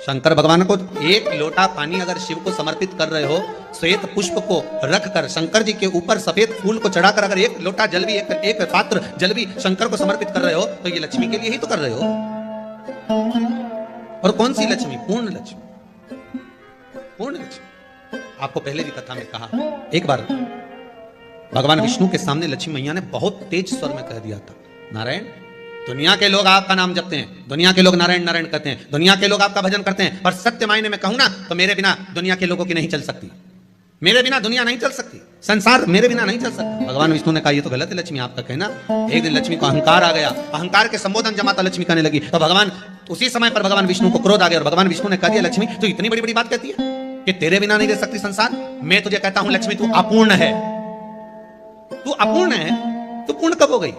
शंकर भगवान को एक लोटा पानी अगर शिव को समर्पित कर रहे हो, श्वेत पुष्प को रखकर शंकर जी के ऊपर सफेद फूल को चढ़ाकर अगर एक लोटा जल भी, एक पात्र जल भी शंकर को समर्पित कर रहे हो, तो ये लक्ष्मी के लिए ही तो कर रहे हो। और कौन सी लक्ष्मी? पूर्ण लक्ष्मी, पूर्ण लक्ष्मी। आपको पहले भी कथा में कहा, एक बार भगवान विष्णु के सामने लक्ष्मी मैया ने बहुत तेज स्वर में कह दिया था, नारायण, दुनिया के लोग आपका नाम जपते हैं, दुनिया के लोग नारायण नारायण कहते हैं, दुनिया के लोग आपका भजन करते हैं, पर सत्य मायने में कहूं ना तो मेरे बिना दुनिया के लोगों की नहीं चल सकती, मेरे बिना दुनिया नहीं चल सकती, संसार मेरे बिना नहीं चल सकता। भगवान विष्णु ने कहा ये तो गलत है लक्ष्मी आपका कहना। एक दिन लक्ष्मी को अहंकार आ गया, अहंकार के संबोधन जमाता लक्ष्मी कहने लगी, तो भगवान उसी समय पर भगवान विष्णु को क्रोध आ गया और भगवान विष्णु ने कह दिया, लक्ष्मी तो इतनी बड़ी बड़ी बात कहती है कि तेरे बिना नहीं रह सकती संसार? मैं तुझे कहता हूं लक्ष्मी, तू अपूर्ण है, तू अपूर्ण है, तू पूर्ण कब हो गई?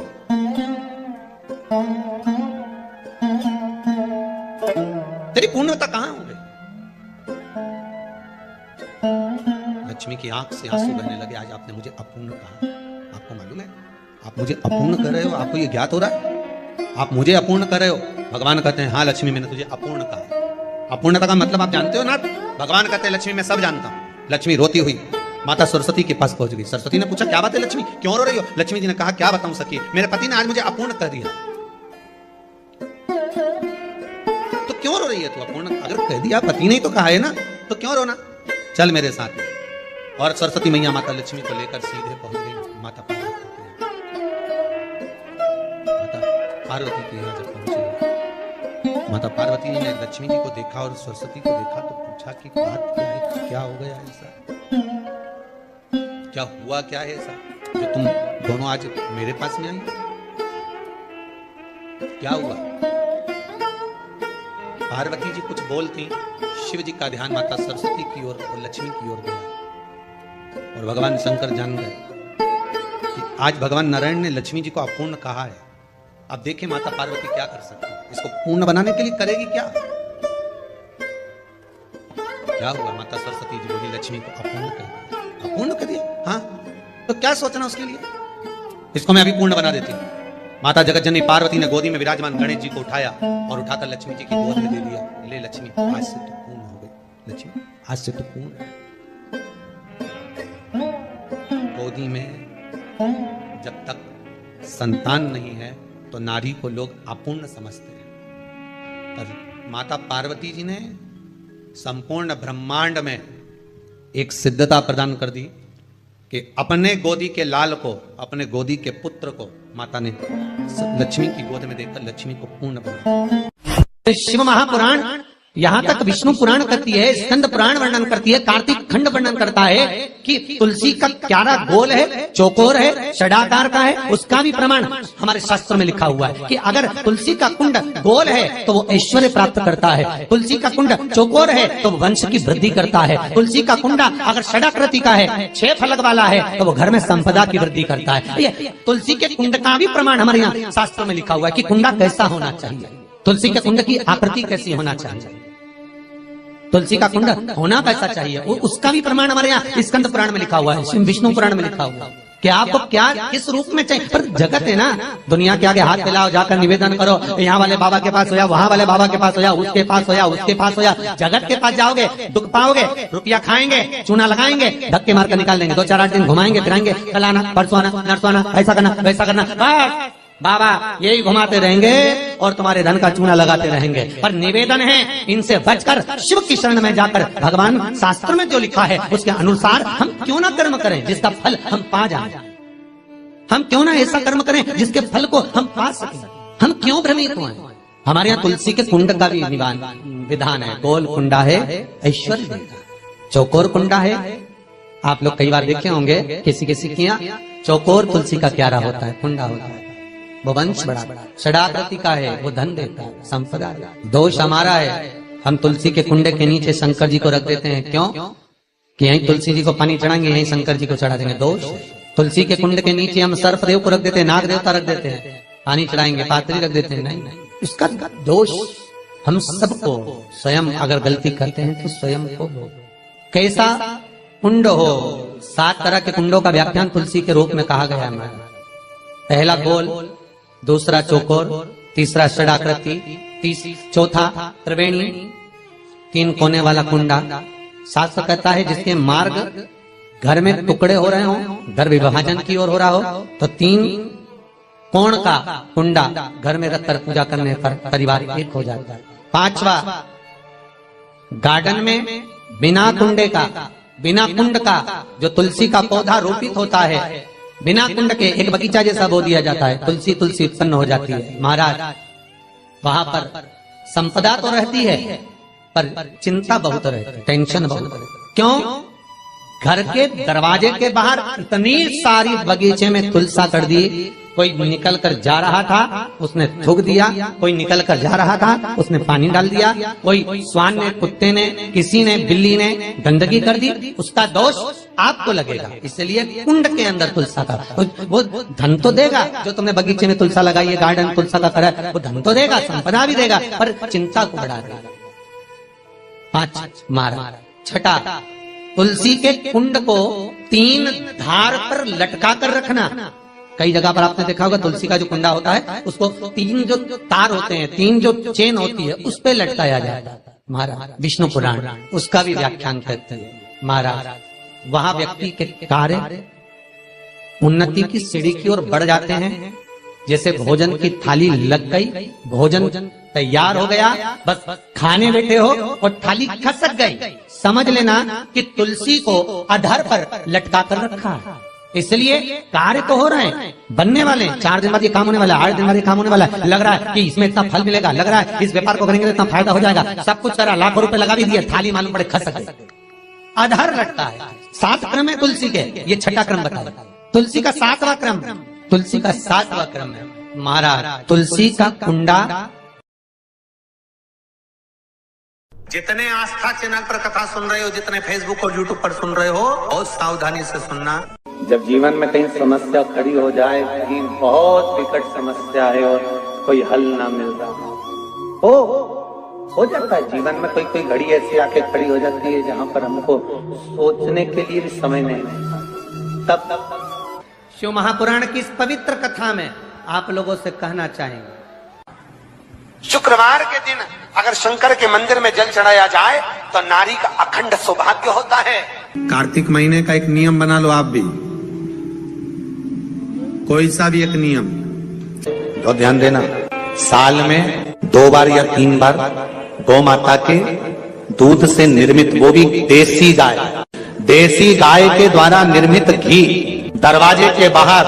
तेरी पूर्णता कहां हो गई? लक्ष्मी की आंख से आंसू बहने लगे। आज आपने मुझे अपूर्ण कहा, आपको मालूम है आप मुझे अपूर्ण कर रहे हो? आपको ये ज्ञात हो रहा है आप मुझे अपूर्ण कर रहे हो? भगवान कहते हैं हाँ लक्ष्मी, मैंने तुझे अपूर्ण कहा। अपूर्णता का मतलब आप जानते हो ना? भगवान कहते हैं लक्ष्मी मैं सब जानता हूं। लक्ष्मी रोती हुई माता सरस्वती के पास पहुंच गई। सरस्वती ने पूछा क्या बात है लक्ष्मी, क्यों रो रही हो? लक्ष्मी जी ने कहा क्या बताऊं सखी, मेरे पति ने आज मुझे अपूर्ण कर दिया। तो क्यों रो रही है तू? अपूर्ण अगर कह दिया, पति ने ही तो कहा है ना, तो क्यों रोना? चल मेरे साथ। और सरस्वती मैया माता लक्ष्मी को लेकर सीधे पहुंच गई माता पार्वती के यहाँ। माता पार्वती के यहाँ जब पहुंचे, माता पार्वती ने लक्ष्मी जी को देखा और सरस्वती को देखा तो पूछा कि बात क्या है, क्या हो गया ऐसा, क्या हुआ, क्या है ऐसा जो तुम दोनों आज मेरे पास में आई? क्या हुआ? पार्वती जी कुछ बोलती, शिव जी का ध्यान माता सरस्वती की ओर और लक्ष्मी की ओर गया और भगवान शंकर जान गए कि आज भगवान नारायण ने लक्ष्मी जी को अपूर्ण कहा है। अब देखें माता पार्वती क्या कर सकती है, इसको पूर्ण बनाने के लिए करेगी क्या? क्या हुआ? माता सरस्वती जी बोली लक्ष्मी को अपूर्ण कर दिया। अपूर्ण कर दिया? हाँ, तो क्या सोचना उसके लिए, इसको मैं अभी पूर्ण बना देती हूँ। माता जगतजननी पार्वती ने गोदी में विराजमान गणेश जी को उठाया और उठाकर लक्ष्मी जी की गोद में दे दिया। ले लक्ष्मी, आज से तो पूर्ण हो गई। लक्ष्मी, आज से तो पूर्ण। गोदी में जब तक संतान नहीं है तो नारी को लोग अपूर्ण समझते हैं, पर माता पार्वती जी ने संपूर्ण ब्रह्मांड में एक सिद्धता प्रदान कर दी कि अपने गोदी के लाल को, अपने गोदी के पुत्र को माता ने लक्ष्मी की गोद में देकर लक्ष्मी को पूर्ण बनाया। शिव महापुराण यहाँ तक विष्णु पुराण करती है, स्कंद पुराण वर्णन करती है, कार्तिक खंड वर्णन करता है कि तुलसी का क्यारा गोल है, चौकोर है, षडाकार का है। उसका भी प्रमाण हमारे शास्त्र में लिखा हुआ है कि अगर तुलसी का कुंड गोल है तो वो ऐश्वर्य प्राप्त करता है, तुलसी का कुंड चौकोर है तो वो वंश की वृद्धि करता है, तुलसी का कुंडा अगर षडाकृति का है, 6 फलक वाला है तो वो घर में संपदा की वृद्धि करता है। ये तुलसी के कुंड का भी प्रमाण हमारे यहाँ शास्त्र में लिखा हुआ है कि कुंडा कैसा होना चाहिए, तुलसी के कुंड की आकृति कैसी होना चाहिए, तुलसी का कुंड होना कैसा चाहिए, उसका भी प्रमाण हमारे यहाँ स्कंद पुराण में लिखा हुआ है, विष्णु पुराण में लिखा हुआ है कि आपको क्या किस रूप में चाहिए। पर जगत है ना, दुनिया के आगे हाथ फैलाओ, जाकर निवेदन करो, यहाँ वाले बाबा के पास हो या वहाँ वाले बाबा के पास हो या उसके पास हो या उसके पास हो या जगत के पास जाओगे, दुख पाओगे, रुपया खाएंगे, चूना लगाएंगे, धक्के मारकर निकाल देंगे, 2-4-8 दिन घुमाएंगे फिराएंगे, कल आना, परसों आना, नरसों आना, ऐसा करना वैसा करना, बस बाबा यही घुमाते रहेंगे और तुम्हारे धन का चूना लगाते रहेंगे। पर निवेदन है, इनसे बचकर शिव की शरण में जाकर भगवान शास्त्र में जो लिखा है उसके अनुसार हम क्यों ना कर्म करें जिसका फल हम पा जाए, हम क्यों ना ऐसा कर्म करें जिसके फल को हम पा सकें, हम क्यों भ्रमित हुए। हमारे यहाँ तुलसी के कुंड का भी विधान है, गोल कुंडा है ऐश्वर्य देगा, चौकोर कुंडा है। आप लोग कई बार देखे होंगे किसी किसी के यहाँ चौकोर तुलसी का क्यारा होता है, कुंडा होता है, वो वंश बड़ा, षडाकृति का है, वो धन देता है, संपदा। दोष हमारा है, हम तुलसी के कुंडे के नीचे शंकर जी को रख देते हैं। क्यों? कि यहीं तुलसी जी को पानी चढ़ाएंगे, यहीं शंकर जी को चढ़ा देंगे। दोष, तुलसी के कुंड के नीचे हम सर्पदेव को रख देते हैं, नाग देवता रख देते हैं, पानी चढ़ाएंगे, पात्री रख देते हैं। नहीं, उसका दोष हम सबको, स्वयं अगर गलती करते हैं तो स्वयं को। कैसा कुंड हो, 7 तरह के कुंडों का व्याख्यान तुलसी के रूप में कहा गया है। पहला गोल, दूसरा चौकोर, तीसरा षडाकृति, चौथा त्रिवेणी, 3 कोने वाला कुंडा। शास्त्र कहता है जिसके मार्ग घर में टुकड़े हो रहे हो, घर विभाजन की ओर हो रहा हो, तो 3 कोण का कुंडा घर में रखकर पूजा करने पर परिवार एक हो जाता है। 5वां, गार्डन में बिना कुंडे का, बिना कुंड का जो तुलसी का पौधा रोपित होता है, बिना कुंड के एक बगीचा जैसा बो दिया जाता है, तुलसी तुलसी उत्पन्न हो जाती है। महाराज वहां पर संपदा तो रहती है पर चिंता बहुत रहती है, टेंशन बहुत रहती है। क्यों? घर के दरवाजे के बाहर इतनी सारी बगीचे में तुलसा कर दी, कोई निकल कर जा रहा था उसने थूक दिया, कोई निकल कर जा रहा था उसने पानी डाल दिया, कोई श्वान ने, कुत्ते ने, किसी ने, बिल्ली ने गंदगी कर दी, उसका दोष आपको लगेगा। इसलिए कुंड के अंदर तुलसा का वो धन तो देगा, जो तुमने बगीचे में तुलसा लगाई है, गार्डन तुलसा का करा, वो धन तो देगा, संपदा भी देगा, पर चिंता को बढ़ा देगा। 5 मारा। 6, तुलसी के कुंड को 3 धार पर लटका कर रखना। कई जगह पर आपने देखा होगा तुलसी का जो कुंडा होता है उसको 3 जो तार होते हैं, 3 जो चेन होती है उस पे लटकाया जाता है। महाराज विष्णु पुराण उसका भी व्याख्यान करते हैं। महाराज वहां व्यक्ति के कार्य उन्नति की सीढ़ी की ओर बढ़ जाते हैं। जैसे भोजन की थाली लग गई, भोजन तैयार हो गया, बस खाने बैठे हो और थाली खसक गई, समझ लेना कि तुलसी को अधर पर लटका कर रखा है। इसलिए कार्य तो हो रहे हैं, बनने वाले हैं, 4 दिन बाद ये काम होने वाला है, 8 दिन बाद ये काम होने वाला है, लग रहा है कि इसमें इतना फल मिलेगा, लग रहा है इस व्यापार को करेंगे तो इतना फायदा हो जाएगा, सब कुछ करा, लाखों रुपए लगा भी दिए, थाली मालूम पड़े खसक गई, अधर लटका है। 7 क्रम है तुलसी के, ये 6ठा क्रम बताया। तुलसी का 7वां क्रम, तुलसी का 7वां क्रम है। महाराज तुलसी का कुंडा, जितने आस्था चैनल पर कथा सुन रहे हो, जितने फेसबुक और यूट्यूब पर सुन रहे हो, बहुत सावधानी से सुनना। जब जीवन में कहीं समस्या खड़ी हो जाए, कहीं बहुत विकट समस्या है और कोई हल ना मिल रहा हो जाता है जीवन में, कोई घड़ी ऐसी आके खड़ी हो जाती है जहाँ पर हमको सोचने के लिए भी समय नहीं मिलता। तब शिव महापुराण की इस पवित्र कथा में आप लोगों से कहना चाहेंगे। शुक्रवार के दिन अगर शंकर के मंदिर में जल चढ़ाया जाए तो नारी का अखंड सौभाग्य होता है। कार्तिक महीने का एक नियम बना लो आप भी, कोई सा भी एक नियम। तो ध्यान देना, साल में 2 बार या 3 बार गौ माता के दूध से निर्मित, वो भी देसी गाय के द्वारा निर्मित घी दरवाजे के बाहर,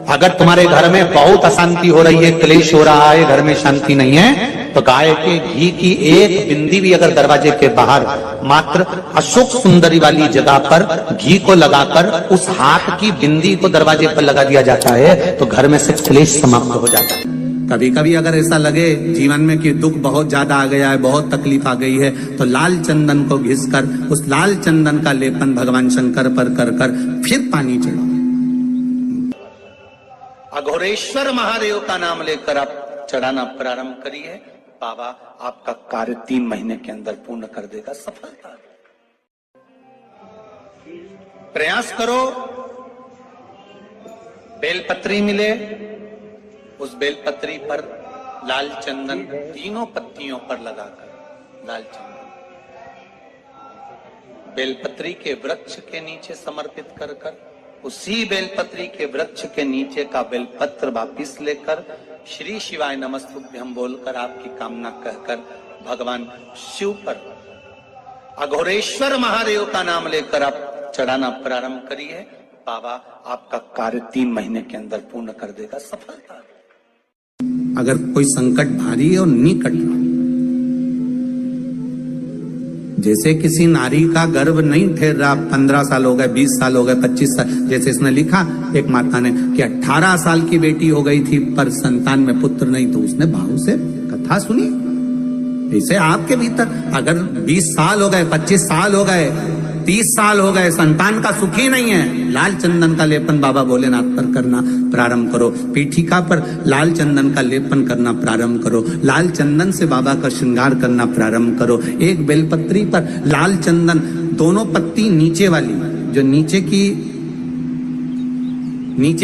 अगर तुम्हारे घर में बहुत अशांति हो रही है, क्लेश हो रहा है, घर में शांति नहीं है, तो गाय के घी की एक बिंदी भी अगर दरवाजे के बाहर मात्र अशोक सुंदरी वाली जगह पर घी को लगाकर उस हाथ की बिंदी को दरवाजे पर लगा दिया जाता है तो घर में से क्लेश समाप्त हो जाता है। कभी कभी अगर ऐसा लगे जीवन में कि दुख बहुत ज्यादा आ गया है, बहुत तकलीफ आ गई है, तो लाल चंदन को घिसकर उस लाल चंदन का लेपन भगवान शंकर पर कर फिर पानी चढ़ाओ। अघोरेश्वर महादेव का नाम लेकर आप चढ़ाना प्रारंभ करिए, बाबा आपका कार्य 3 महीने के अंदर पूर्ण कर देगा सफलता। प्रयास करो, बेलपत्री मिले, उस बेलपत्री पर लाल चंदन 3 पत्तियों पर लगाकर लाल चंदन बेलपत्री के वृक्ष के नीचे समर्पित कर उसी बेलपत्री के वृक्ष के नीचे का बेलपत्र वापिस लेकर श्री शिवाय नमस्तुभ्यं बोलकर आपकी कामना कहकर भगवान शिव पर अघोरेश्वर महादेव का नाम लेकर आप चढ़ाना प्रारंभ करिए, बाबा आपका कार्य 3 महीने के अंदर पूर्ण कर देगा सफलता। अगर कोई संकट भारी है और नहीं कट रहा, जैसे किसी नारी का गर्भ नहीं ठहर रहा, 15 साल हो गए, 20 साल हो गए, 25 साल, जैसे इसने लिखा एक माता ने कि 18 साल की बेटी हो गई थी पर संतान में पुत्र नहीं, तो उसने भाव से कथा सुनी। ऐसे आपके भीतर अगर 20 साल हो गए, 25 साल हो गए, 30 साल हो गए, संतान का सुख ही नहीं है, लाल चंदन का लेपन बाबा भोलेनाथ पर करना प्रारंभ करो। पीठिका पर लाल चंदन का लेपन करना प्रारंभ करो, लाल चंदन से बाबा का श्रृंगार करना प्रारंभ करो। एक बेलपत्री पर लाल चंदन, दोनों पत्ती नीचे वाली, जो नीचे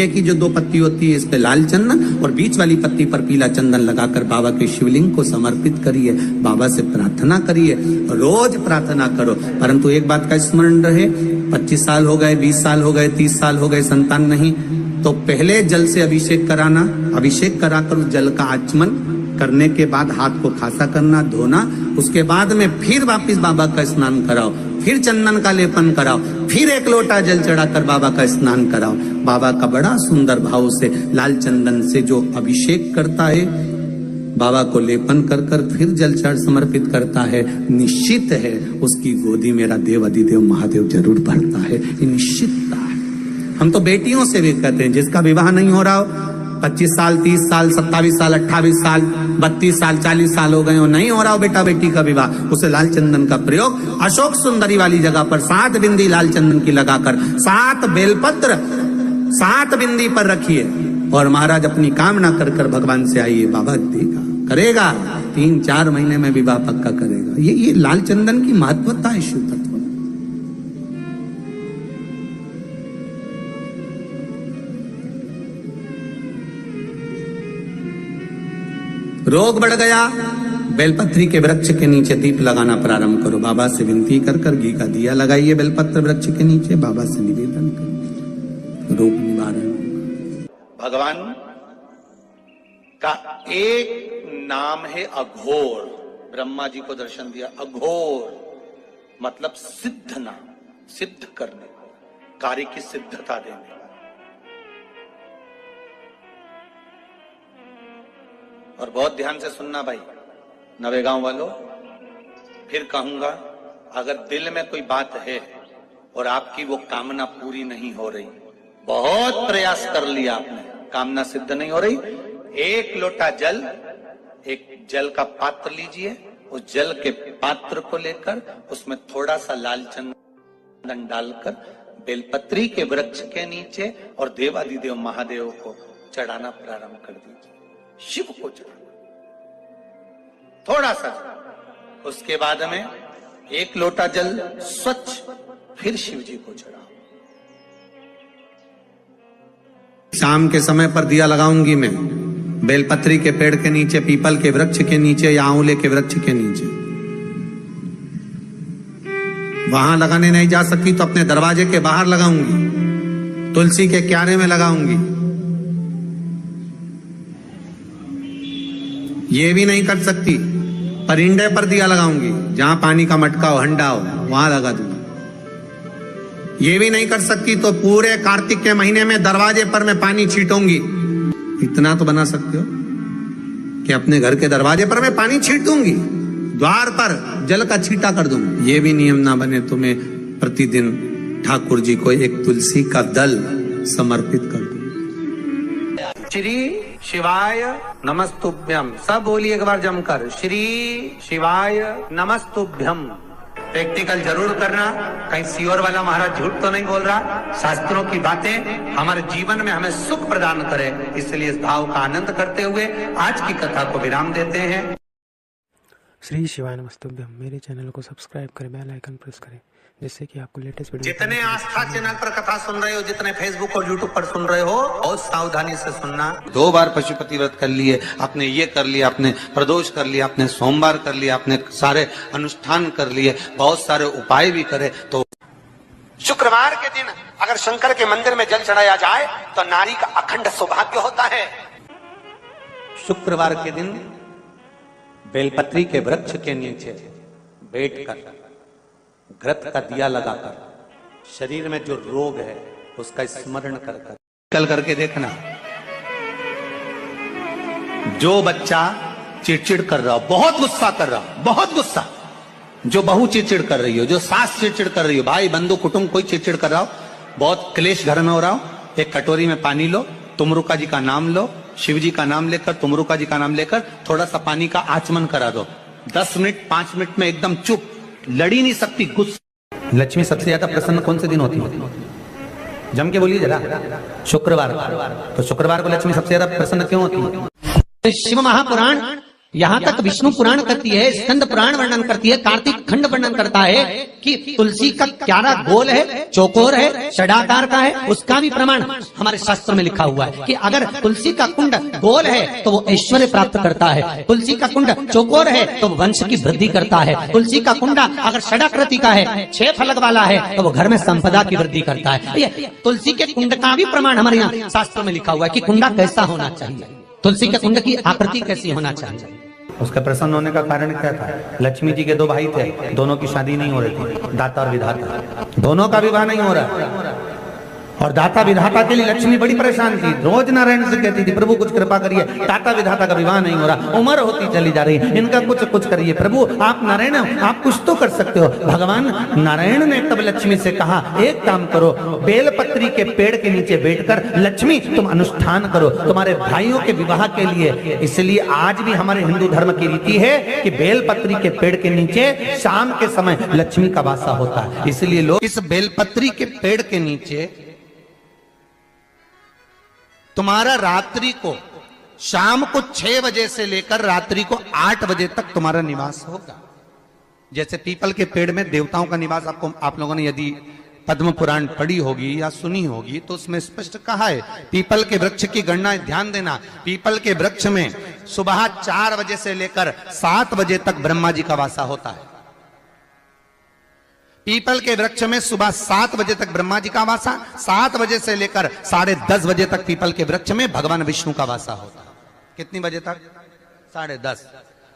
की जो 2 पत्ती होती है, इस पे लाल चंदन और बीच वाली पत्ती पर पीला चंदन लगाकर बाबा के शिवलिंग को समर्पित करिए, बाबा से प्रार्थना करिए, रोज प्रार्थना करो। परंतु एक बात का स्मरण रहे, 25 साल हो गए, 20 साल हो गए, 30 साल हो गए, संतान नहीं, तो पहले जल से अभिषेक कराना, अभिषेक कराकर उस जल का आचमन करने के बाद हाथ को खासा करना, धोना, उसके बाद में फिर वापिस बाबा का स्नान कराओ, फिर चंदन का लेपन कराओ, फिर 1 लोटा जल चढ़ाकर बाबा का स्नान कराओ। बाबा का बड़ा सुंदर भाव से लाल चंदन से जो अभिषेक करता है, बाबा को लेपन कर फिर जल चढ़ समर्पित करता है, निश्चित है उसकी गोदी मेरा देव अधिदेव महादेव जरूर भरता है, ये निश्चितता है। हम तो बेटियों से भी कहते हैं, जिसका विवाह नहीं हो रहा हो, 25 साल, 30 साल, 27 साल, 28 साल, 32 साल, 40 साल हो गए हो, नहीं हो रहा हो बेटा बेटी का विवाह, उसे लाल चंदन का प्रयोग अशोक सुंदरी वाली जगह पर 7 बिंदी लाल चंदन की लगाकर 7 बेलपत्र 7 बिंदी पर रखिए और महाराज अपनी कामना कर भगवान से आइए, बाबा देगा, करेगा, 3-4 महीने में विवाह पक्का करेगा। ये लाल चंदन की महत्वता है शिव तत्व। रोग बढ़ गया, बेलपत्री के वृक्ष के नीचे दीप लगाना प्रारंभ करो, बाबा से विनती कर घी का दिया लगाइए बेलपत्र वृक्ष के नीचे, बाबा से निवेदन करो, रोग निवारण। भगवान का एक नाम है अघोर, ब्रह्मा जी को दर्शन दिया, अघोर मतलब सिद्ध नाम, सिद्ध करने, कार्य की सिद्धता देने। और बहुत ध्यान से सुनना भाई, नवेगांव वालों, फिर कहूंगा, अगर दिल में कोई बात है और आपकी वो कामना पूरी नहीं हो रही, बहुत प्रयास कर लिया आपने, कामना सिद्ध नहीं हो रही, 1 लोटा जल, एक जल का पात्र लीजिए, उस जल के पात्र को लेकर उसमें थोड़ा सा लाल चंदन डालकर बेलपत्री के वृक्ष के नीचे और देवादिदेव महादेव को चढ़ाना प्रारंभ कर दीजिए, शिव को चढ़ाना थोड़ा सा। उसके बाद में 1 लोटा जल स्वच्छ फिर शिव जी को चढ़ाओ। शाम के समय पर दिया लगाऊंगी मैं बेलपत्री के पेड़ के नीचे, पीपल के वृक्ष के नीचे या आंवले के वृक्ष के नीचे। वहां लगाने नहीं जा सकती तो अपने दरवाजे के बाहर लगाऊंगी, तुलसी के क्यारे में लगाऊंगी। ये भी नहीं कर सकती, परिंदे पर दिया लगाऊंगी, जहां पानी का मटका हो, हंडा हो, वहां लगा दूंगी। ये भी नहीं कर सकती तो पूरे कार्तिक के महीने में दरवाजे पर मैं पानी छीटूंगी। इतना तो बना सकते हो कि अपने घर के दरवाजे पर मैं पानी छीट दूंगी, द्वार पर जल का छींटा कर दूंगी। ये भी नियम ना बने तो मैं प्रतिदिन ठाकुर जी को एक तुलसी का दल समर्पित कर दूं। श्री शिवाय नमस्तुभ्यम। सब बोलिए एक बार जमकर, श्री शिवाय नमस्तुभ्यम। प्रैक्टिकल जरूर करना, कहीं सियोर वाला महाराज झूठ तो नहीं बोल रहा। शास्त्रों की बातें हमारे जीवन में हमें सुख प्रदान करे, इसलिए इस भाव का आनंद करते हुए आज की कथा को विराम देते हैं। श्री शिवाय नमस्तुभ्यम। मेरे चैनल को सब्सक्राइब करें, बेल आइकन प्रेस करें, जिससे कि आपको लेटेस्ट वीडियो। जितने आस्था चैनल पर कथा सुन रहे हो, जितने फेसबुक और यूट्यूब पर सुन रहे हो, बहुत सावधानी से सुनना। 2 बार पशुपति व्रत कर लिए, आपने ये कर लिया, आपने प्रदोष कर लिया, आपने सोमवार कर लिया, आपने सारे अनुष्ठान कर लिए, बहुत सारे उपाय भी करे, तो शुक्रवार के दिन अगर शंकर के मंदिर में जल चढ़ाया जाए तो नारी का अखंड सौभाग्य होता है। शुक्रवार के दिन बेलपत्री के वृक्ष के नीचे बैठकर घृत का दिया लगाकर शरीर में जो रोग है उसका स्मरण कर कल करके देखना। जो बच्चा चिड़चिड़ कर रहा हो, बहुत गुस्सा कर रहा हो, बहुत गुस्सा, जो बहू चिड़चिड़ कर रही हो, जो सास चिड़चिड़ कर रही हो, भाई बंधु कुटुंब कोई चिड़चिड़ कर रहा हो, बहुत क्लेश घर में हो रहा हो, एक कटोरी में पानी लो, तुमरुका जी का नाम लो, शिव जी का नाम लेकर, तुमरुका जी का नाम लेकर थोड़ा सा पानी का आचमन करा दो। 10 मिनट 5 मिनट में एकदम चुप, लड़ी नहीं सकती, गुस्सा। लक्ष्मी सबसे ज्यादा प्रसन्न कौन से दिन होती है? जम के बोलिए जरा। शुक्रवार। तो शुक्रवार को लक्ष्मी सबसे ज्यादा प्रसन्न क्यों होती है? शिव महापुराण यहाँ तक विष्णु पुराण करती है, स्कंद पुराण वर्णन करती है, कार्तिक खंड वर्णन करता है कि तुलसी का क्यारा गोल है, चौकोर है, षडाकार का है। उसका भी प्रमाण हमारे शास्त्र में लिखा हुआ है कि अगर तुलसी का कुंड गोल है तो वो ऐश्वर्य प्राप्त करता है, तुलसी का कुंड चौकोर है तो वंश की वृद्धि करता है, तुलसी का कुंडा अगर षडाकृति का है, 6 फलक वाला है तो वो घर में संपदा की वृद्धि करता है। ये तुलसी के कुंड का भी प्रमाण हमारे यहाँ शास्त्र में लिखा हुआ है कि कुंडा कैसा होना चाहिए, तुलसी के कुंड की आकृति कैसी होना चाहिए। उसका प्रसन्न होने का कारण क्या था? लक्ष्मी जी के 2 भाई थे, दोनों की शादी नहीं हो रही थी, दाता और विधाता, दोनों का विवाह नहीं हो रहा। और दाता विधाता के लिए लक्ष्मी बड़ी परेशान थी, रोज नारायण से कहती थी, प्रभु कुछ कृपा करिए, दाता विधाता का विवाह नहीं हो रहा, उम्र होती चली जा रही है, इनका कुछ करिए प्रभु, आप नारायण आप कुछ तो कर सकते हो। भगवान नारायण ने तब लक्ष्मी से कहा, एक काम करो, बेलपत्री के पेड़ के नीचे बैठकर लक्ष्मी तुम अनुष्ठान करो तुम्हारे भाइयों के विवाह के लिए। इसलिए आज भी हमारे हिंदू धर्म की रीति है कि बेलपत्री के पेड़ के नीचे शाम के समय लक्ष्मी का वासा होता है। इसलिए लोग इस बेलपत्री के पेड़ के नीचे तुम्हारा रात्रि को, शाम को 6 बजे से लेकर रात्रि को 8 बजे तक तुम्हारा निवास होगा। जैसे पीपल के पेड़ में देवताओं का निवास, आप लोगों ने यदि पद्म पुराण पढ़ी होगी या सुनी होगी तो उसमें स्पष्ट कहा है। पीपल के वृक्ष की गणना ध्यान देना, पीपल के वृक्ष में सुबह 4 बजे से लेकर 7 बजे तक ब्रह्मा जी का वासा होता है। पीपल के वृक्ष में सुबह 7 बजे तक ब्रह्मा जी का वासा, 7 बजे से लेकर 10:30 बजे तक पीपल के वृक्ष में भगवान विष्णु का वासा होता है। कितनी बजे तक? 10:30।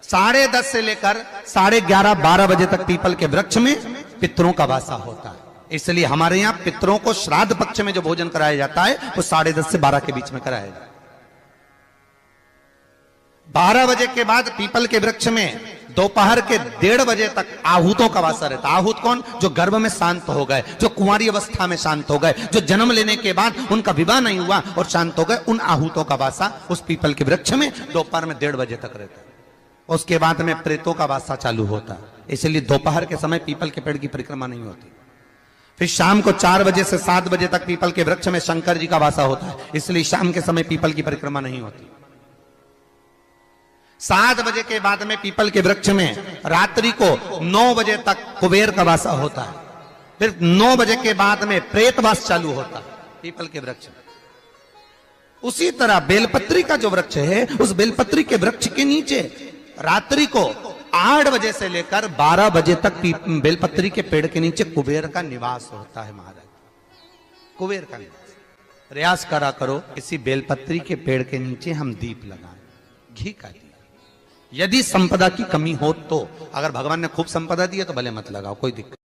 10:30 से लेकर 11:30 12 बजे तक पीपल के वृक्ष में पितरों का वासा होता है। इसलिए हमारे यहाँ पितरों को श्राद्ध पक्ष में जो भोजन कराया जाता है वो 10:30 से 12 के बीच में कराया जाता है। 12 बजे के बाद पीपल के वृक्ष में दोपहर के 1:30 बजे तक आहूतों का वासा रहता है। आहूत कौन? जो गर्भ में शांत हो गए, जो कुंवारी अवस्था में शांत हो गए, जो जन्म लेने के बाद उनका विवाह नहीं हुआ और शांत हो गए, उन आहूतों का वासा उस पीपल के वृक्ष में दोपहर में 1:30 बजे तक रहता है। उसके बाद में प्रेतों का वासा चालू होता है। इसलिए दोपहर के समय पीपल के पेड़ की परिक्रमा नहीं होती। फिर शाम को 4 बजे से 7 बजे तक पीपल के वृक्ष में शंकर जी का वासा होता है। इसलिए शाम के समय पीपल की परिक्रमा नहीं होती। 7 बजे के बाद में पीपल के वृक्ष में रात्रि को 9 बजे तक कुबेर का वासा होता है। फिर 9 बजे के बाद में प्रेतवास चालू होता है पीपल के वृक्ष में। उसी तरह बेलपत्री का जो वृक्ष है, उस बेलपत्री के वृक्ष के नीचे रात्रि को 8 बजे से लेकर 12 बजे तक बेलपत्री के पेड़ के नीचे कुबेर का निवास होता है महाराज। कुबेर का निवास। प्रयास करा करो इसी बेलपत्री के पेड़ के नीचे हम दीप लगाएं, घी का दिया। यदि संपदा की कमी हो तो, अगर भगवान ने खूब संपदा दी है तो भले मत लगाओ, कोई दिक्कत।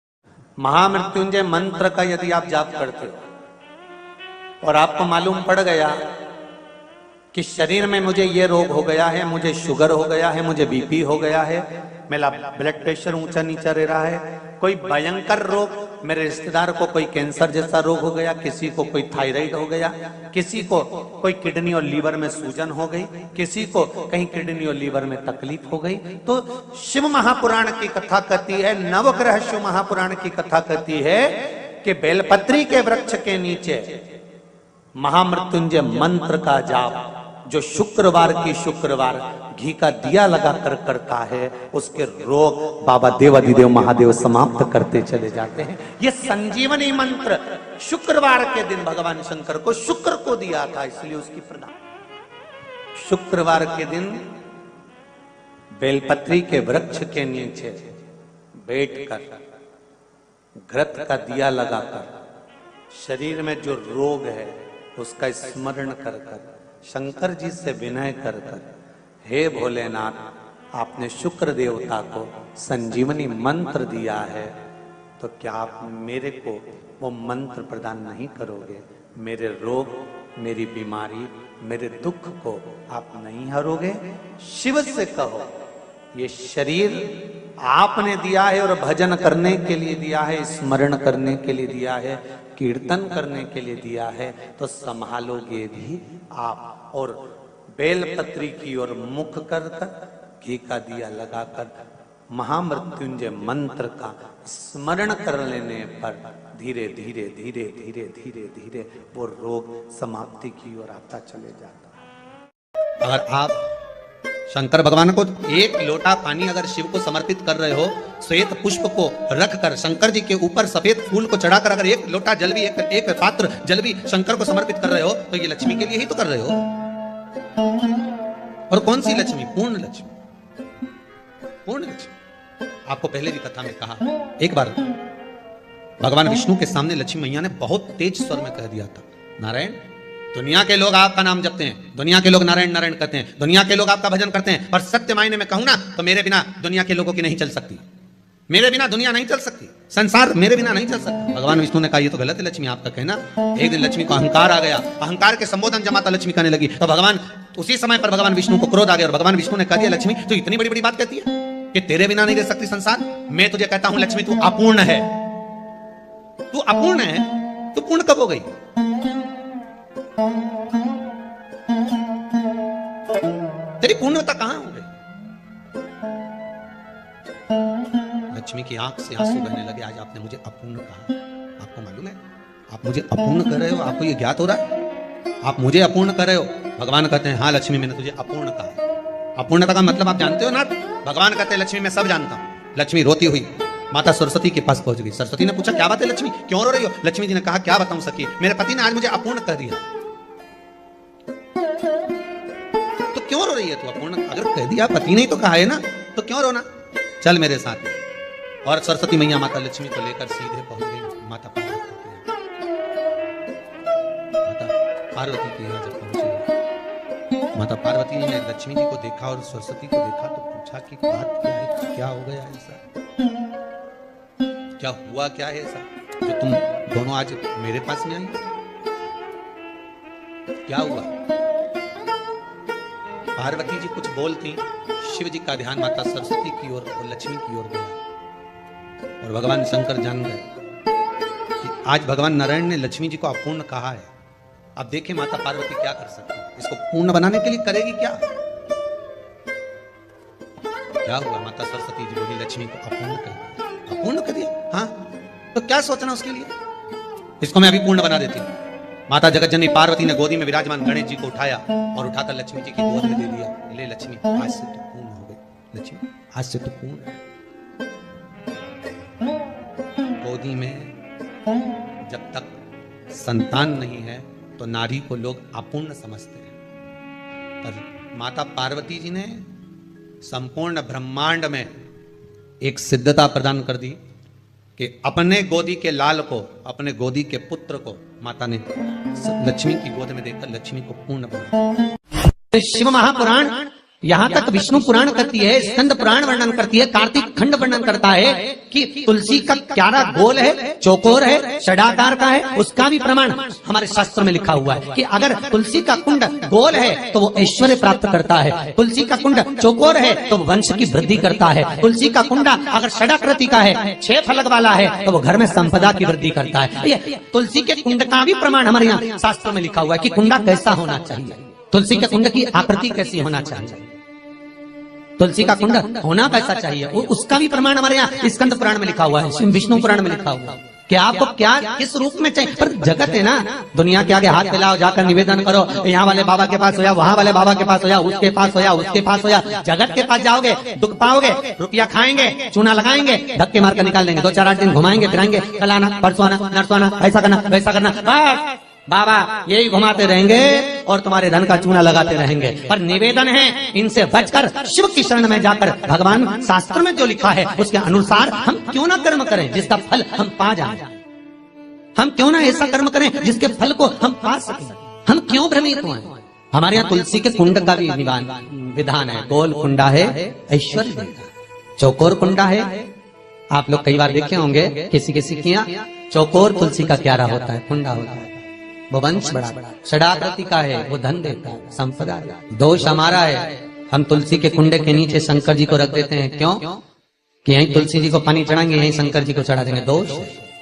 महामृत्युंजय मंत्र का यदि आप जाप करते हो और आपको मालूम पड़ गया कि शरीर में मुझे ये रोग हो गया है, मुझे शुगर हो गया है, मुझे बीपी हो गया है, मेरा ब्लड प्रेशर ऊंचा नीचा रह रहा है, कोई भयंकर रोग, मेरे रिश्तेदार को कोई कैंसर जैसा रोग हो गया, किसी को कोई थायराइड हो गया, किसी को कोई किडनी और लीवर में सूजन हो गई, किसी को कहीं किडनी और लीवर में तकलीफ हो गई, तो शिव महापुराण की कथा कहती है, नवग्रह शिव महापुराण की कथा कहती है कि बेलपत्री के वृक्ष के नीचे महामृत्युंजय मंत्र का जाप जो शुक्रवार की शुक्रवार घी का दिया लगाकर करता है, उसके रोग बाबा देवाधिदेव महादेव समाप्त करते चले जाते हैं। ये संजीवनी मंत्र शुक्रवार के दिन भगवान शंकर को शुक्र को दिया था, इसलिए उसकी प्रदान। शुक्रवार के दिन बेलपत्री के वृक्ष के नीचे बैठकर घृत का दिया लगाकर शरीर में जो रोग है उसका स्मरण कर कर शंकर जी से विनय कर कर, हे भोलेनाथ, आपने शुक्र देवता को संजीवनी मंत्र दिया है, तो क्या आप मेरे को वो मंत्र प्रदान नहीं करोगे? मेरे रोग, मेरी बीमारी, मेरे दुख को आप नहीं हरोगे? शिव से कहो, ये शरीर आपने दिया है और भजन करने के लिए दिया है, स्मरण करने के लिए दिया है, कीर्तन करने के लिए दिया है, तो संभालोगे भी आप। और बेलपत्री की ओर मुख कर घी का दिया लगाकर महामृत्युंजय मंत्र का स्मरण कर लेने पर धीरे धीरे धीरे धीरे धीरे धीरे वो रोग समाप्ति की ओर आता चले जाता है। अगर आप शंकर भगवान को एक लोटा पानी अगर शिव को समर्पित कर रहे हो, श्वेत पुष्प को रखकर शंकर जी के ऊपर सफेद फूल को चढ़ाकर अगर एक लोटा जल भी, एक पात्र जल भी शंकर को समर्पित कर रहे हो, तो ये लक्ष्मी के लिए ही तो कर रहे हो। और कौन सी लक्ष्मी? पूर्ण लक्ष्मी। पूर्ण लक्ष्मी। आपको पहले भी कथा में कहा, एक बार भगवान विष्णु के सामने लक्ष्मी मैया ने बहुत तेज स्वर में कह दिया था, नारायण, दुनिया के लोग आपका नाम जपते हैं, दुनिया के लोग नारायण नारायण कहते हैं, दुनिया के लोग आपका भजन करते हैं, पर सत्य मायने में कहूं ना तो मेरे बिना दुनिया के लोगों की नहीं चल सकती, मेरे बिना दुनिया नहीं चल सकती, संसार मेरे बिना नहीं चल सकता। भगवान विष्णु ने कहा, ये तो गलत है लक्ष्मी आपका कहना। एक दिन लक्ष्मी को अहंकार आ गया, अहंकार के संबोधन जब माता लक्ष्मी कहने लगी तो भगवान, उसी समय पर भगवान विष्णु को क्रोध आ गया और भगवान विष्णु ने कह दिया, लक्ष्मी तू इतनी बड़ी बड़ी बात कहती है कि तेरे बिना नहीं रह सकती संसार? मैं तुझे कहता हूं लक्ष्मी, तू अपूर्ण है, तू अपूर्ण है, तू पूर्ण कब हो गई? तेरी पूर्णता कहां हो गई? लक्ष्मी की आंख से आंसू बहने लगे। आज आपने मुझे अपूर्ण कहा, आपको मालूम है आप मुझे अपूर्ण कर रहे हो? आपको ये ज्ञात हो रहा है आप मुझे अपूर्ण कर रहे हो? भगवान कहते हैं, हाँ लक्ष्मी, मैंने तुझे अपूर्ण कहा। अपूर्णता का मतलब आप जानते हो ना? भगवान कहते हैं, लक्ष्मी मैं सब जानता हूं। लक्ष्मी रोती हुई माता सरस्वती के पास पहुंच गई। सरस्वती ने पूछा, क्या बात है लक्ष्मी, क्यों रो रही हो? लक्ष्मी जी ने कहा, क्या बताऊं सखी, मेरे पति ने आज मुझे अपूर्ण कर दिया। तो क्यों रो रही है तू? अपूर्ण अगर कह दिया, पति ने ही तो कहा है ना, तो क्यों रोना? चल मेरे साथ। और सरस्वती मैया माता लक्ष्मी को लेकर सीधे पहुंच गई माता पार्वती के यहाँ। माता पार्वती के यहाँ जब पहुंचे, माता पार्वती ने लक्ष्मी जी को देखा और सरस्वती को देखा तो पूछा कि बात क्या है, क्या हो गया ऐसा, क्या हुआ, क्या है ऐसा जो तुम दोनों आज मेरे पास में आई? क्या हुआ? पार्वती जी कुछ बोलती, शिव जी का ध्यान माता सरस्वती की ओर और लक्ष्मी की ओर गया और भगवान शंकर जान गए कि आज भगवान नारायण ने लक्ष्मी जी को अपूर्ण कहा है। अब देखिए माता पार्वती क्या कर सकती है, इसको पूर्ण बनाने के लिए करेगी क्या? क्या हुआ? माता सरस्वती जी बोली, लक्ष्मी को अपूर्ण कर दिया। अपूर्ण कर दिया? हाँ, तो क्या सोचना उसके लिए, इसको मैं अभी पूर्ण बना देती हूँ। माता जगतजननी पार्वती ने गोदी में विराजमान गणेश जी को उठाया और उठाकर लक्ष्मी जी की गोद में दे दिया। ले लक्ष्मी, आज से तो पूर्ण हो गई। लक्ष्मी आज से तो पूर्ण। गोदी में जब तक संतान नहीं है तो नारी को लोग अपूर्ण समझते हैं। पर माता पार्वती जी ने संपूर्ण ब्रह्मांड में एक सिद्धता प्रदान कर दी कि अपने गोदी के लाल को, अपने गोदी के पुत्र को माता ने लक्ष्मी की गोद में देकर लक्ष्मी को पूर्ण बनाया। शिव महापुराण यहाँ तक विष्णु पुराण करती है, स्कंद पुराण वर्णन करती है, कार्तिक खंड वर्णन करता है कि तुलसी का क्यारा गोल है, चौकोर है, षडाकार का है। उसका भी प्रमाण हमारे शास्त्र में लिखा हुआ है कि अगर तुलसी का कुंड गोल है तो वो ऐश्वर्य प्राप्त करता है, तुलसी का कुंड चौकोर है तो वंश की वृद्धि करता है, तुलसी का कुंडा अगर षडाकृति का है, 6 फलक वाला है तो वो घर में संपदा की वृद्धि करता है। ये तुलसी के कुंड का भी प्रमाण हमारे यहाँ शास्त्र में लिखा हुआ है कि कुंडा कैसा होना चाहिए, तुलसी के कुंड की आकृति कैसी होना चाहिए, तुलसी का कुंड होना कैसा चाहिए, उसका भी प्रमाण हमारे यहाँ स्कंद पुराण में लिखा हुआ है, विष्णु पुराण में लिखा हुआ है कि आपको क्या किस रूप में चाहिए। पर जगत है ना, दुनिया के आगे हाथ फैलाओ, जाकर निवेदन करो, यहाँ वाले बाबा के पास हो या वहाँ वाले बाबा के पास हो या उसके पास हो या उसके पास हो या जगत के पास जाओगे, दुख पाओगे, रुपया खाएंगे, चूना लगाएंगे, धक्के मारकर निकाल देंगे, 2-4-8 दिन घुमाएंगे फिराएंगे, कल आना परसों आना नरसों आना, ऐसा करना वैसा करना, बस बाबा यही घुमाते रहेंगे और तुम्हारे धन का चूना लगाते रहेंगे। पर निवेदन है इनसे बचकर शिव की शरण में जाकर भगवान शास्त्र में जो लिखा है उसके अनुसार हम क्यों ना कर्म करें जिसका फल हम पा जाए, हम क्यों ना ऐसा कर्म करें जिसके फल को हम पा सकें, हम क्यों भ्रमित हुए। हमारे यहाँ तुलसी के कुंड का भी विधान है, गोल कुंडा है ऐश्वर्य देता, चौकोर कुंडा है। आप लोग कई बार देखे होंगे किसी किसी के यहाँ चौकोर तुलसी का क्यारा होता है, कुंडा होता है, वो वंश बड़ा, षडाकृति का है, वो धन देता है, संपदा देता है। दोष हमारा है, हम तुलसी के कुंडे के नीचे शंकर जी को रख देते हैं, क्यों कि यहीं तुलसी जी को पानी चढ़ाएंगे, यहीं शंकर जी को चढ़ा देंगे, दोष।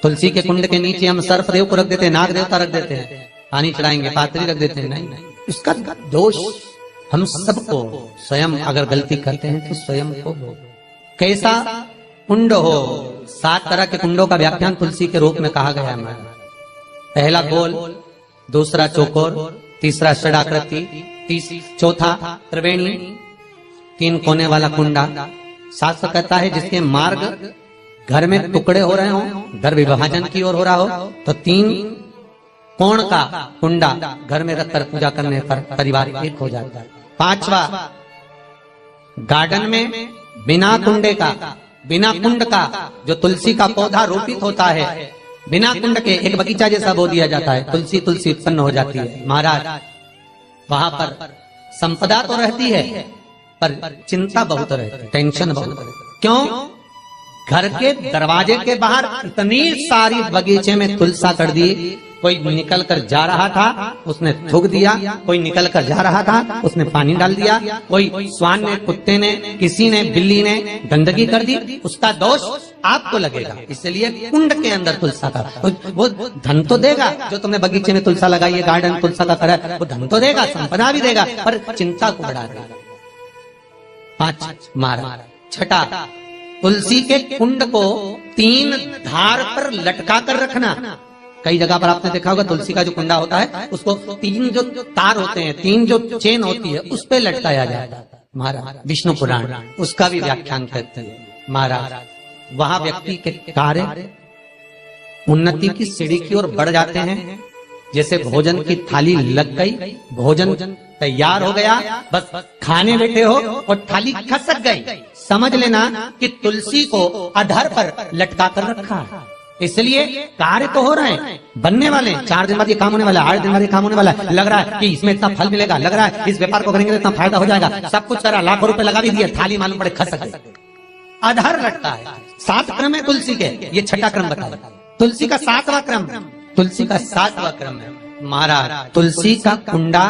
तुलसी के कुंड के नीचे हम सर्पदेव को रख देते हैं, नाग देवता रख देते हैं, पानी चढ़ाएंगे, पात्री रख देते हैं, नहीं, उसका दोष हम सबको स्वयं अगर गलती करते हैं तो स्वयं को। कैसा कुंड हो, 7 तरह के कुंडों का व्याख्यान तुलसी के रूप में कहा गया है। पहला गोल, दूसरा चौकोर, तीसरा षडाकृति, चौथा त्रिवेणी, 3 कोने वाला कुंडा। शास्त्र कहता है जिसके मार्ग घर में टुकड़े हो रहे हो, घर विभाजन की ओर हो रहा हो, तो 3 कोण का कुंडा घर में रखकर पूजा करने पर परिवार एक हो जाता है। 5वां, गार्डन में बिना कुंडे का, बिना कुंड का जो तुलसी का पौधा रोपित होता है, बिना कुंड के एक बगीचा जैसा बो दिया जाता है, तुलसी तुलसी उत्पन्न हो जाती है। महाराज वहां पर संपदा तो रहती है पर चिंता बहुत रहती है, टेंशन बहुत रहती है। क्यों? घर के दरवाजे के बाहर इतनी सारी बगीचे में तुलसा कर दी, कोई निकल कर जा रहा था उसने थूक दिया, कोई निकल कर जा रहा था उसने पानी डाल दिया, कोई स्वान ने, कुत्ते ने, किसी ने, बिल्ली ने गंदगी कर दी, उसका दोष आपको लगेगा। इसलिए कुंड के अंदर तुलसा का वो धन तो देगा, जो तुमने बगीचे में तुलसा लगाई है, गार्डन तुलसा का करा, वो धन तो देगा, संपदा भी देगा, पर चिंता को बढ़ा देगा। 5 मारा। 6, तुलसी के कुंड को 3 धार पर लटका कर रखना। कई जगह पर आपने देखा होगा तुलसी का जो कुंडा होता है उसको 3 जो तार होते हैं, 3 जो चेन होती है उस पे लटकाया जाता है। महाराज विष्णु पुराण उसका भी व्याख्यान करते हैं। महाराज वहां व्यक्ति के कार्य उन्नति की सीढ़ी की ओर बढ़ जाते हैं। जैसे भोजन की थाली लग गई, भोजन तैयार हो गया, बस खाने बैठे हो और थाली खसक गई, समझ लेना कि तुलसी को अधर पर लटका कर रखा है। इसलिए कार्य तो हो रहे हैं, बनने वाले, 4 दिन बाद ये काम होने वाला, 8 दिन बाद ये काम होने वाला, लग रहा है कि इसमें इतना फल मिलेगा, लग रहा है इस व्यापार को करेंगे तो इतना फायदा हो जाएगा, सब कुछ करा, लाखों रुपए लगा भी दिए, थाली मालूम पड़े खसक गई, अधर लटका है। 7 क्रम है तुलसी के, ये 6ठा क्रम बताया। तुलसी का 7वां क्रम, तुलसी का 7वां क्रम है। महाराज तुलसी का कुंडा